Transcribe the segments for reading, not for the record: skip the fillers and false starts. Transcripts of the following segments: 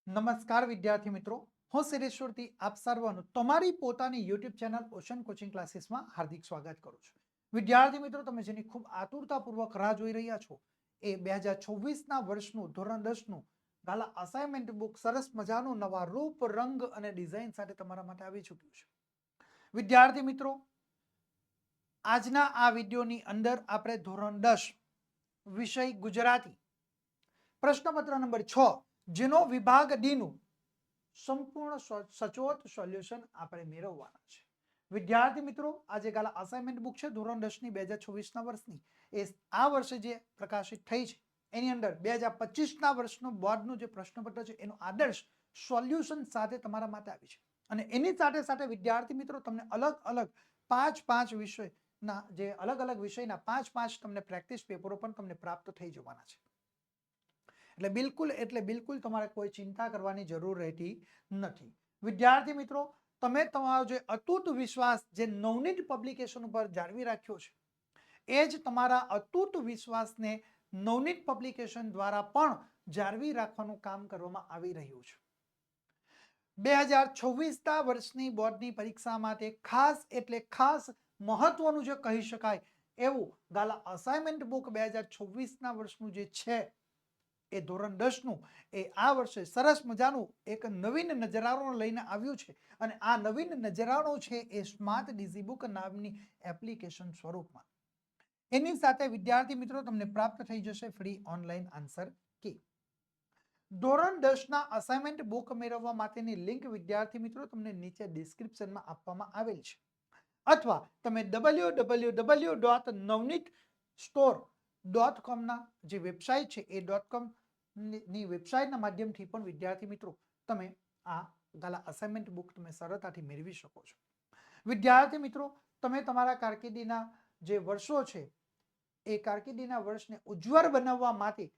નમસ્કાર વિદ્યાર્થી મિત્રો, હું શિરેશ્વરથી આપ સર્વનું તમારી પોતાની યુટ્યુબ ચેનલ ઓશન કોચિંગ ક્લાસીસમાં હાર્દિક સ્વાગત કરું છું. વિદ્યાર્થી મિત્રો, તમે જેની ખૂબ આતુરતાપૂર્વક રાહ જોઈ રહ્યા છો એ 2024ના વર્ષનું ધોરણ 10નું ગાલા અસાઇનમેન્ટ બુક સરસ મજાનું નવા રૂપ, રંગ અને ડિઝાઇન સાથે તમારા માટે આવી ચૂક્યું છે. વિદ્યાર્થી મિત્રો, આજના આ વિડીયોની અંદર આપણે ધોરણ 10 વિષય ગુજરાતી પ્રશ્નપત્ર નંબર 6 જેનો વિભાગ ડી નું સંપૂર્ણ સચોટ સોલ્યુશન આપણે મેળવવાના છે. વિદ્યાર્થી મિત્રો, આજે ગાલા અસાઇનમેન્ટ બુક છે ધોરણ 10 ની 2024ના વર્ષની, એ આ વર્ષે જે પ્રકાશિત થઈ છે એની અંદર 2025ના વર્ષનું બોર્ડનું જે પ્રશ્નપત્ર છે એનું આદર્શ સોલ્યુશન સાથે તમારા માટે આવી છે. અને એની સાથે સાથે વિદ્યાર્થી મિત્રો, તમને અલગ અલગ પાંચ વિષયના જે અલગ અલગ વિષયના પાંચ તમને પ્રેક્ટિસ પેપરો પણ તમને પ્રાપ્ત થઈ જવાના છે. એટલે બિલકુલ તમારે કોઈ ચિંતા કરવાની જરૂર રહેતી નથી. વિદ્યાર્થી મિત્રો, તમે તમારો જે અતૂટ વિશ્વાસ જે નવનીત પબ્લિકેશન ઉપર જાળવી રાખ્યો છે, એ જ તમારા અતૂટ વિશ્વાસને નવનીત પબ્લિકેશન દ્વારા પણ જાળવી રાખવાનું કામ કરવામાં આવી રહ્યું છે. 2024ના વર્ષની બોર્ડની પરીક્ષા માટે ખાસ એટલે ખાસ મહત્વનું જે કહી શકાય એવું ગાલા અસાઇનમેન્ટ બુક 2024ના વર્ષનું જે છે એ ધોરણ 10નું એ આ વર્ષે સરસ મજાનું એક નવીન નજરાણો લઈને આવ્યું છે. અને આ નવીન નજરાણો છે એ સ્માર્ટ ડિઝીબુક નામની એપ્લિકેશન સ્વરૂપમાં. એની સાથે વિદ્યાર્થી મિત્રો, તમને પ્રાપ્ત થઈ જશે ફ્રી ઓનલાઈન આન્સર કી. ધોરણ 10ના અસાઇનમેન્ટ બુક મેળવવા માટેની લિંક વિદ્યાર્થી મિત્રો તમને નીચે ડિસ્ક્રિપ્શનમાં આપવામાં આવેલ છે, અથવા તમે www.navneetstore.com ના જે વેબસાઇટ છે એ .com ની વેબસાઇટના માધ્યમથી પણ વિદ્યાર્થી મિત્રો તમે આ ગાલા અસાઇનમેન્ટ બુક તમે સરળતાથી મેળવી શકો છો. વિદ્યાર્થી મિત્રો, તમે તમારા કારકિર્દીના જે વર્ષો છે એ કારકિર્દીના વર્ષને ઉજ્જવળ બનાવવા માટે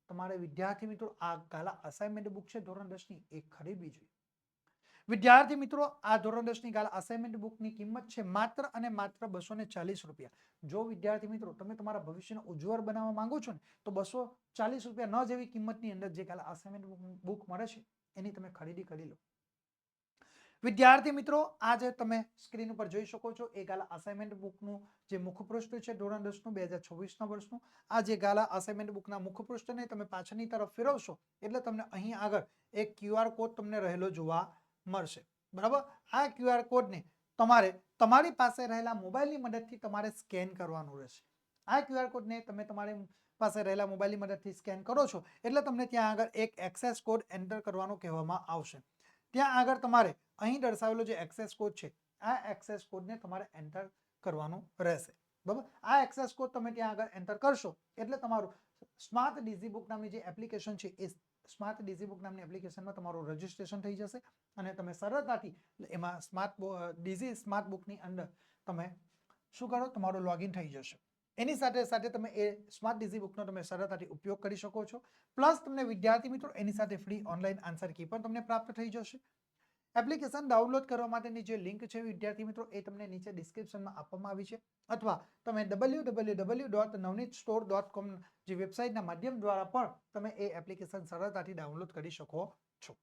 તમારે વિદ્યાર્થી મિત્રો આ ગાલા અસાઇનમેન્ટ બુક છે ધોરણ 10ની એ ખરીદવી જોઈએ. વિદ્યાર્થી મિત્રો, આ ધોરણ 10ની ગાલા અસાઇનમેન્ટ બુકની કિંમત છે માત્ર અને માત્ર 240 રૂપિયા. જો વિદ્યાર્થી મિત્રો તમે તમારા ભવિષ્યને ઉજ્જવળ બનાવવા માંગો છો ને તો 240 રૂપિયા ન જેવી કિંમતની અંદર જે ગાલા અસાઇનમેન્ટ બુક મળે છે એની તમે ખરીદી કરી લો. વિદ્યાર્થી મિત્રો, આજે તમે સ્ક્રીન ઉપર જોઈ શકો છો એ ગાલા અસાઇનમેન્ટ બુકનું જે મુખપૃષ્ઠ છે ધોરણ 10નું 2024ના વર્ષનું. આ જે ગાલા અસાઇનમેન્ટ બુકના મુખપૃષ્ઠને તમે પાછળની તરફ ફેરવશો એટલે તમને અહીં આગળ એક QR કોડ તમને રહેલો જોવા મળશે. બરાબર, આ QR કોડને તમારે તમારી પાસે રહેલા મોબાઈલની મદદથી તમારે સ્કેન કરવાનું રહેશે. આ QR કોડને તમે તમારી પાસે રહેલા મોબાઈલની મદદથી સ્કેન કરો છો એટલે તમને ત્યાં આગળ એક એક્સેસ કોડ એન્ટર કરવાનો કહેવામાં આવશે. ત્યાં આગળ તમારે અહીં દર્શાવેલો જે એક્સેસ કોડ છે આ એક્સેસ કોડને તમારે એન્ટર કરવાનો રહેશે. બરાબર, આ એક્સેસ કોડ તમે ત્યાં આગળ એન્ટર કરશો એટલે તમારું સ્માર્ટ ડિઝીબુક નામની જે એપ્લિકેશન છે એ સ્માર્ટ ડિઝીબુક નામની એપ્લિકેશનમાં તમારું રજીસ્ટ્રેશન થઈ જશે અને તમે સરળતાથી એમાં સ્માર્ટ બુકની અંદર તમે શું કરો, તમારું લોગિન થઈ જશે. એની સાથે સાથે તમે એ સ્માર્ટ ડિઝીબુકનો તમે સરળતાથી ઉપયોગ કરી શકો છો. પ્લસ તમને વિદ્યાર્થી મિત્રો એની સાથે ફ્રી ઓનલાઈન આન્સર કી પણ તમને પ્રાપ્ત થઈ જશે. એપ્લિકેશન ડાઉનલોડ કરવા માટેની જે લિંક છે વિદ્યાર્થી મિત્રો એ તમને નીચે ડિસ્ક્રિપ્શનમાં આપવામાં આવી છે, અથવા તમે www.navneetstore.com જે વેબસાઇટના માધ્યમ દ્વારા પણ તમે એ એપ્લિકેશન સરળતાથી ડાઉનલોડ કરી શકો છો.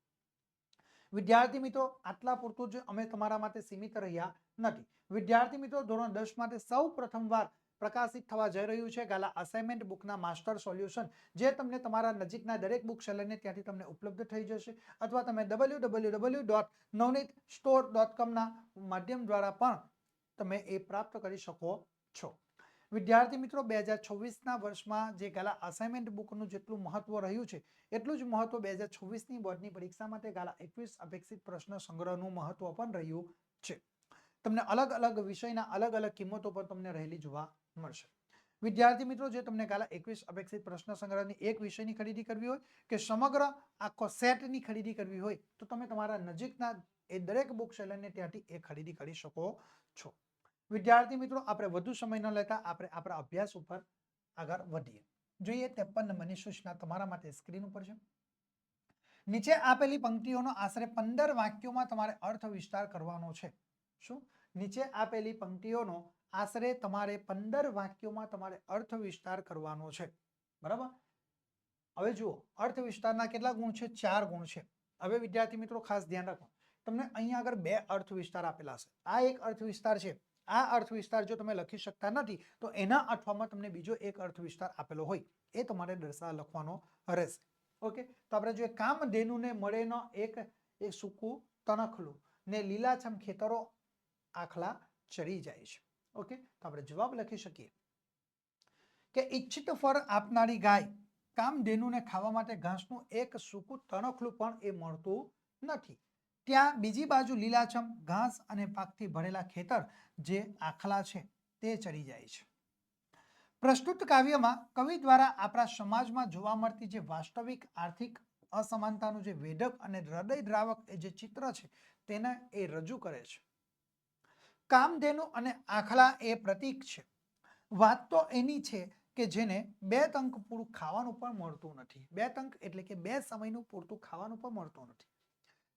વિદ્યાર્થી મિત્રો, આટલા પૂરતું જ અમે તમારા માટે સીમિત રહ્યા નથી. વિદ્યાર્થી મિત્રો, ધોરણ 10 માટે સૌ પ્રથમવાર પ્રકાશિત થવા જઈ રહ્યું છે ગાલા અસાઇનમેન્ટ બુકના માસ્ટર સોલ્યુશન, જે તમને તમારા નજીકના દરેક બુક સેલરને ત્યાંથી તમને ઉપલબ્ધ થઈ જશે, અથવા તમે www.navneetstore.com ના માધ્યમ દ્વારા પણ તમે એ પ્રાપ્ત કરી શકો છો. વિદ્યાર્થી મિત્રો, 2024ના વર્ષમાં જે ગાલા અસાઇનમેન્ટ બુકનું જેટલું મહત્વ રહ્યું છે એટલું જ મહત્વ 2024ની બોર્ડની પરીક્ષા માટે ગાલા 21 અપેક્ષિત પ્રશ્ન સંગ્રહનું મહત્વ પણ રહ્યું છે. તમને અલગ અલગ વિષયના અલગ અલગ કિંમતો પર તમને રહેલી જોવા મળશે. વિદ્યાર્થી મિત્રો, જે તમને ગાલા 21 અપેક્ષિત પ્રશ્ન સંગ્રહની એક વિષયની ખરીદી કરવી હોય કે સમગ્ર આખો સેટની ખરીદી કરવી હોય તો તમે તમારા નજીકના એ દરેક બુક સેલરને ત્યાંથી એ ખરીદી કરી શકો છો. વિદ્યાર્થી મિત્રો, આપણે વધુ સમય ન લેતા આપણે આપણા અભ્યાસ ઉપર આગળ વધીએ. જોઈએ 53 નંબરની સૂચના તમારા માટે સ્ક્રીન ઉપર છે. નીચે આપેલી પંક્તિઓનો આશરે 15 વાક્યોમાં તમારે અર્થ વિસ્તાર કરવાનો છે. શું? નીચે આપેલી પંક્તિઓનો આશરે તમારે 15 વાક્યોમાં તમારે અર્થ વિસ્તાર કરવાનો છે. બરાબર, હવે જુઓ, અર્થ વિસ્તારના કેટલા ગુણ છે? 4 ગુણ છે. હવે વિદ્યાર્થી મિત્રો ખાસ ધ્યાન રાખો, તમને અહીંયા આગળ 2 અર્થ વિસ્તાર આપેલા છે. આ એક અર્થ વિસ્તાર છે. આ અર્થ વિસ્તાર જો તમે લખી શકતા નથી તો એના અઠવામાં તમને બીજો એક અર્થ વિસ્તાર આપેલો હોય એ તમારે લખવાનો રહેશે. ઓકે, તો આપણે જોઈએ, કામધેનુને મળે ન એક સૂકું તણખલું ને લીલાછમ ખેતરો આખલા ચરી જાય છે. ઓકે, તો આપણે જવાબ લખી શકીએ કે ઈચ્છિત ફળ આપનારી ગાય કામધેનુને ખાવા માટે ઘાસનું એક સૂકું તણખલું પણ એ મળતું નથી. ત્યાં બીજી બાજુ લીલાછમ ઘાસ અને પાકથી ભરેલા ખેતર જે આખલા છે તે ચરી જાય છે. પ્રસ્તુત કાવ્યમાં કવિ દ્વારા આપણા સમાજમાં જોવા મળતી જે વાસ્તવિક આર્થિક અસમાનતાનું જે વેધક અને હૃદયદ્રાવક જે ચિત્ર છે તેને એ રજૂ કરે છે. કામધેનુ અને આખલા એ પ્રતીક છે. વાત તો એની છે કે જેને 2 ટંક પૂરું ખાવાનું પણ મળતું નથી. 2 ટંક એટલે કે 2 સમયનું પૂરતું ખાવાનું પણ મળતું નથી.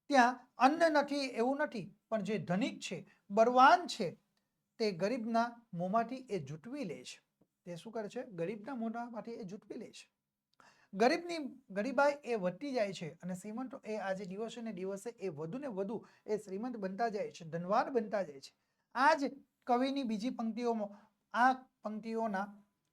ત્યાં અન્ન નથી એવું નથી, પણ જે ધનિક છે, બળવાન છે, તે ગરીબના મોંમાંથી એ જૂટવી લે છે. તે શું કરે છે? ગરીબના મોઢામાંથી એ જૂટવી લે છે. ગરીબાઈ એ વધતી જાય છે અને શ્રીમંતો એ આજે દિવસે ને દિવસે એ વધુ ને વધુ એ શ્રીમંત બનતા જાય છે, ધનવાન બનતા જાય છે. આ જ કવિની બીજી પંક્તિઓમાં આ પંક્તિઓના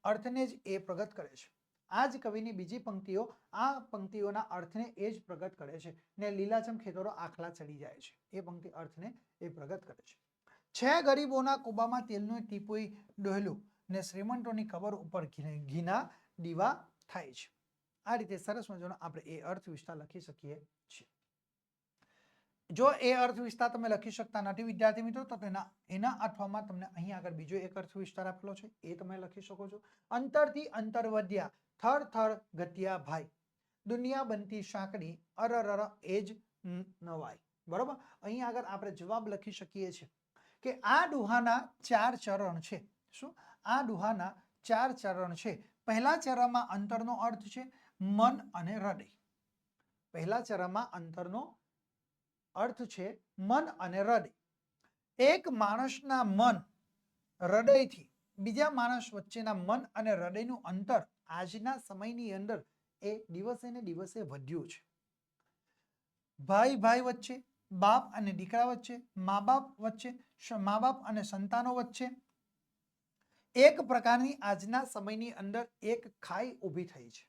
અર્થને જ એ પ્રગટ કરે છે. આ જ કવિની બીજી પંક્તિઓ આ પંક્તિઓના અર્થને એ જ પ્રગટ કરે છે ને લીલાછમ ખેતરો આખલા ચડી જાય છે એ પંક્તિ અર્થને એ પ્રગટ કરે છે. છે ગરીબોના કુબામાં તેલનું ટીપું ડોહલું ને શ્રીમંતોની કબર ઉપર ઘીના દીવા થાય છે. આ રીતે સરસ મજાનો આપણે એ અર્થ વિસ્તાર લખી શકીએ છીએ. જો એ અર્થ વિસ્તાર તમે લખી શકતા નથી વિદ્યાર્થી મિત્રો તો એના અઠવામાં તમને અહીં આગળ બીજો એક અર્થ વિસ્તાર આપેલો છે એ તમે લખી શકો છો. અંતરથી અંતર વધ્યા થર થર ઘટ્યા ભાઈ દુનિયા બનતી સાંકડી અરર એ જ નવાય. બરોબર, અહીં આગળ આપણે જવાબ લખી શકીએ છીએ કે આ દુહાના 4 ચરણ છે. શું? આ દુહાના 4 ચરણ છે. પહેલા ચરણમાં અંતરનો અર્થ છે મન અને હૃદય. પહેલા ચરણમાં અંતરનો અર્થ છે મન અને હૃદય. એક માણસના મન હૃદયથી બીજા માણસ વચ્ચેના મન અને હૃદયનું અંતર આજના સમયની અંદર એ દિવસે ને દિવસે વધ્યું છે. ભાઈ ભાઈ વચ્ચે, બાપ અને દીકરા વચ્ચે, મા બાપ અને સંતાનો વચ્ચે એક પ્રકારની આજના સમયની અંદર એક ખાઈ ઊભી થઈ છે.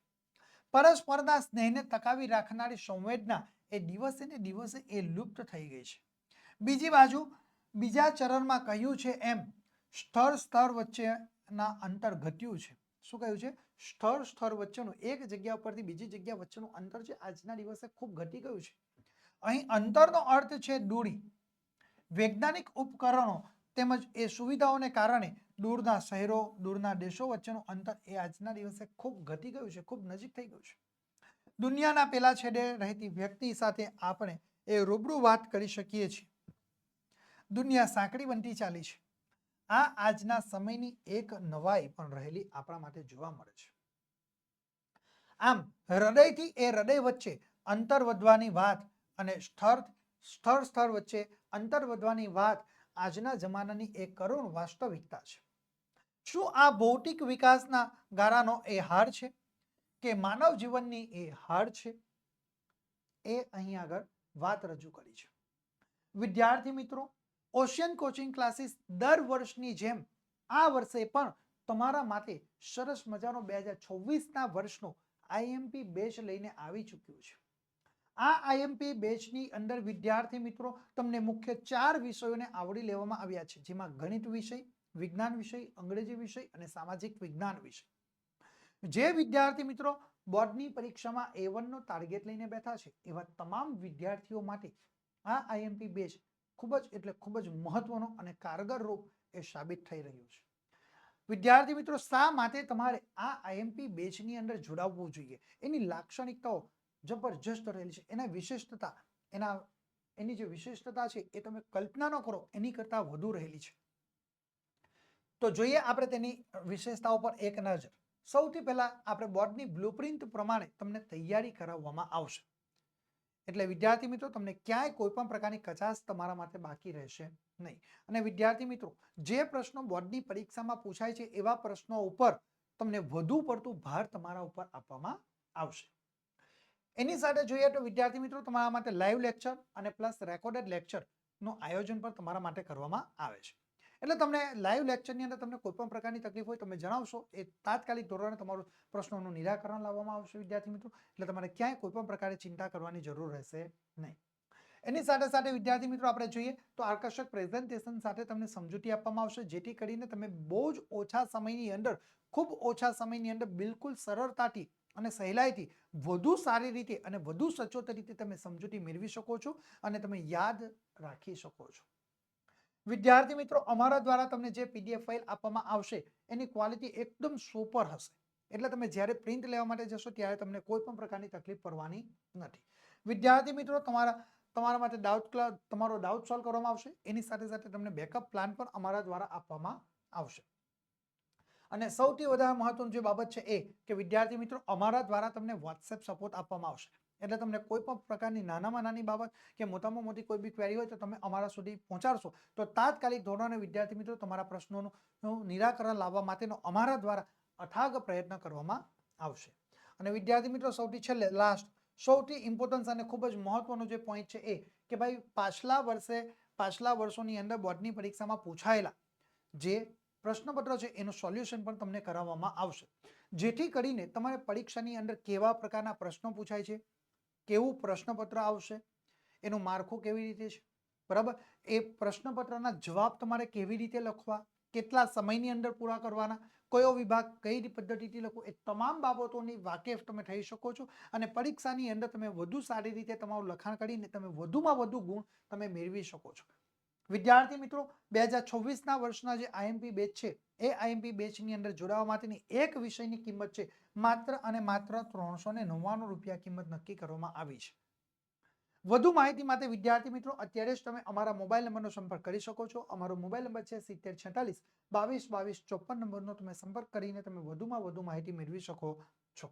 પરસ્પરના સ્નેહને ટકાવી રાખનારી સંવેદના એ દિવસે ને દિવસે એ લુપ્ત થઈ ગઈ છે. બીજી બાજુ બીજા ચરણમાં કહ્યું છે એમ સ્તર વચ્ચેના અંતર ઘટ્યું છે. શું કહ્યું છે? સ્તર વચ્ચેનું એક જગ્યા પરથી બીજી જગ્યા વચ્ચેનું અંતર છે આજના દિવસે ખૂબ ઘટી ગયું છે. અહીં અંતરનો અર્થ છે દૂરી. વૈજ્ઞાનિક ઉપકરણો તેમજ એ સુવિધાઓને કારણે દૂરના શહેરો, દૂરના દેશો વચ્ચેનું અંતર એ આજના દિવસે ખૂબ ઘટી ગયું છે, ખૂબ નજીક થઈ ગયું છે. દુનિયાના પેલા છેડે રહેતી વ્યક્તિ સાથે આપણે એ રૂબરૂ વાત કરી શકીએ છીએ. દુનિયા સાંકડી બનતી ચાલી છે. આ આજના સમયની એક નવાઈ પણ રહેલી આપણા માટે જોવા મળે છે. આમ હૃદયથી એ હૃદય વચ્ચે અંતર વધવાની વાત અને સ્થળ વચ્ચે અંતર વધવાની વાત આજના જમાનાની એક કરુણ વાસ્તવિકતા છે. શું આ ભૌતિક વિકાસના ગાળાનો એ હાર છે કે માનવ જીવનની એ હાર છે? એ અહીં આગળ વાત રજૂ કરી છે. વિદ્યાર્થી મિત્રો, ઓશિયન કોચિંગ ક્લાસીસ દર વર્ષની જેમ આ વર્ષે પણ તમારા માટે સરસ મજાનો 2026ના વર્ષનો આઈએમપી બેચ લઈને આવી ચૂક્યું છે. આ આઈએમપી બેચની અંદર વિદ્યાર્થી મિત્રો તમને મુખ્ય 4 વિષયોને આવરી લેવામાં આવ્યા છે, જેમાં ગણિત વિષય, વિજ્ઞાન વિષય, અંગ્રેજી વિષય અને સામાજિક વિજ્ઞાન વિષય. જે વિદ્યાર્થી મિત્રો બોર્ડની પરીક્ષામાં A1નો ટાર્ગેટ લઈને બેઠા છે એવા તમામ વિદ્યાર્થીઓ માટે આ આઈએમપી બેચ ખૂબ જ એટલે ખૂબ જ મહત્વનો અને કારગર રૂપ એ સાબિત થઈ રહ્યું છે. વિદ્યાર્થી મિત્રો, શા માટે તમારે આ આઈએમપી બેચની અંદર જોડાવવું જોઈએ? એની લાક્ષણિકતાઓ જબરજસ્ત રહેલી છે. એના વિશિષ્ટતા એની જે વિશિષ્ટતા છે એ તમે કલ્પના ન કરો એની કરતાં વધુ રહેલી છે. તો જોઈએ આપણે તેની વિશેષતાઓ પર એક નજર. સૌથી પહેલા આપણે બોર્ડની બ્લુપ્રિન્ટ પ્રમાણે તમને તૈયારી કરાવવામાં આવશે. એટલે વિદ્યાર્થી મિત્રો તમને ક્યાંય કોઈ પણ પ્રકારની કચાશ તમારા માટે બાકી રહેશે નહીં. અને વિદ્યાર્થી મિત્રો, જે પ્રશ્નો બોર્ડની પરીક્ષામાં પૂછાય છે એવા પ્રશ્નો ઉપર તમને વધુ પડતું ભાર તમારા ઉપર આપવામાં આવશે. એની સાથે જોઈએ તો વિદ્યાર્થી મિત્રો તમારા માટે લાઈવ લેક્ચર અને પ્લસ રેકોર્ડેડ લેક્ચરનું આયોજન પણ તમારા માટે કરવામાં આવે છે. એટલે તમને લાઈવ લેક્ચરની અંદર તમને કોઈ પણ પ્રકારની તકલીફ હોય તમે જણાવશો, એ તાત્કાલિક ધોરણે તમારું પ્રશ્નોનું નિરાકરણ લાવવામાં આવશે વિદ્યાર્થી મિત્રો. એટલે તમારે ક્યાંય કોઈ પણ પ્રકારે ચિંતા કરવાની જરૂર રહેશે નહીં. એની સાથે સાથે વિદ્યાર્થી મિત્રો આપણે જોઈએ તો આકર્ષક પ્રેઝન્ટેશન સાથે તમને સમજૂતી આપવામાં આવશે, જેથી કરીને તમે બહુ જ ઓછા સમયની અંદર, ખૂબ ઓછા સમયની અંદર બિલકુલ સરળતાથી અને સહેલાઈથી વધુ સારી રીતે અને વધુ સચોટ રીતે તમે સમજૂતી મેળવી શકો છો અને તમે યાદ રાખી શકો છો. વિદ્યાર્થી મિત્રો અમારા દ્વારા તમને જે પીડીએફ ફાઇલ આપવામાં આવશે એની ક્વોલિટી એકદમ સુપર હશે. એટલે તમે જ્યારે પ્રિન્ટ લેવા માટે જશો ત્યારે તમને કોઈ પણ પ્રકારની તકલીફ પડવાની નથી. વિદ્યાર્થી મિત્રો તમારા માટે તમારો ડાઉટ સોલ્વ કરવામાં આવશે. એની સાથે સાથે તમને બેકઅપ પ્લાન પણ અમારા દ્વારા આપવામાં આવશે. અને સૌથી વધારે મહત્વનું જે બાબત છે એ કે વિદ્યાર્થી મિત્રો અમારા દ્વારા તમને વોટ્સએપ સપોર્ટ આપવામાં આવશે. એટલે તમને કોઈ પણ પ્રકારની નાનામાં નાની બાબત કે મોટામાં મોટી કોઈ બી ક્વેરી હોય તો તમે અમારા સુધી પહોંચાડશો તો તાત્કાલિક ધોરણે વિદ્યાર્થી મિત્રો તમારા પ્રશ્નોનું નિરાકરણ લાવવા માટેનો અમારા દ્વારા અથાગ પ્રયત્ન કરવામાં આવશે. અને વિદ્યાર્થી મિત્રો સૌથી છેલ્લે સૌથી ઇમ્પોર્ટન્સ અને ખૂબ જ મહત્વનો જે પોઈન્ટ છે એ કે ભાઈ પાછલા વર્ષોની અંદર બોર્ડની પરીક્ષામાં પૂછાયેલા જે પ્રશ્નપત્ર છે એનું સોલ્યુશન પણ તમને કરાવવામાં આવશે, જેથી કરીને તમારે પરીક્ષાની અંદર કેવા પ્રકારના પ્રશ્નો પૂછાય છે, કેવું પ્રશ્નપત્ર આવશે, એનું માળખું કેવી રીતે છે, બરાબર, એ પ્રશ્નપત્રના જવાબ તમારે કેવી રીતે લખવા, કેટલા સમયની અંદર પૂરા કરવાના, કયો વિભાગ કઈ પદ્ધતિથી લખવું, એ તમામ બાબતોની વાકેફ તમે થઈ શકો છો. અને પરીક્ષાની અંદર તમે વધુ સારી રીતે તમારું લખાણ કરીને તમે વધુમાં વધુ ગુણ તમે મેળવી શકો છો. વિદ્યાર્થી મિત્રો 2026ના વર્ષના જે આઈએમપી બેચ છે એ આઈએમપી બેચની અંદર જોડાવા માટેની એક વિષયની કિંમત છે માત્ર અને માત્ર 399 રૂપિયા કિંમત નક્કી કરવામાં આવી છે. વધુ માહિતી માટે વિદ્યાર્થી મિત્રો અત્યારે જ તમે અમારા મોબાઈલ નંબરનો સંપર્ક કરી શકો છો. અમારો મોબાઈલ નંબર છે 7046 22 22 54 નંબરનો તમે સંપર્ક કરીને તમે વધુમાં વધુ માહિતી મેળવી શકો છો.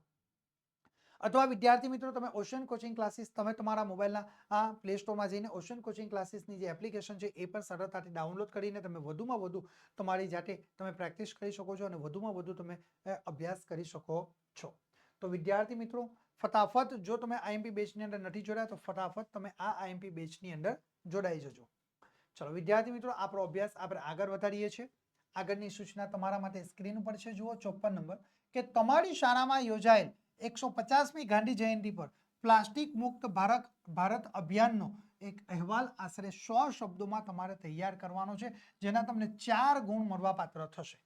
અથવા વિદ્યાર્થી મિત્રો તમે ઓશન કોચિંગ ક્લાસીસ તમે તમારા મોબાઈલના પ્લે સ્ટોરમાં જઈને ઓશન કોચિંગ ક્લાસીસની જે એપ્લિકેશન છે એ પણ સરળતાથી ડાઉનલોડ કરીને તમે વધુમાં વધુ તમારી જાતે તમે પ્રેક્ટિસ કરી શકો છો અને વધુમાં વધુ તમે અભ્યાસ કરી શકો છો. તો વિદ્યાર્થી મિત્રો ફટાફટ જો તમે આઈએમપી બેચની અંદર નથી જોડાયા તો ફટાફટ તમે આ આઈએમપી બેચની અંદર જોડાઈ જજો. ચલો વિદ્યાર્થી મિત્રો આપણો અભ્યાસ આપણે આગળ વધારીએ છીએ. આગળની સૂચના તમારા માટે સ્ક્રીન ઉપર છે, જુઓ 54 નંબર કે તમારી શાળામાં યોજાયેલ 150મી ગાંધી જયંતિ પર પ્લાસ્ટિક મુક્ત ભારત અભિયાનનો એક અહેવાલ આશરે 100 શબ્દોમાં તમારે તૈયાર કરવાનો છે, જેના તમને 4 ગુણ મળવાપાત્ર થશે.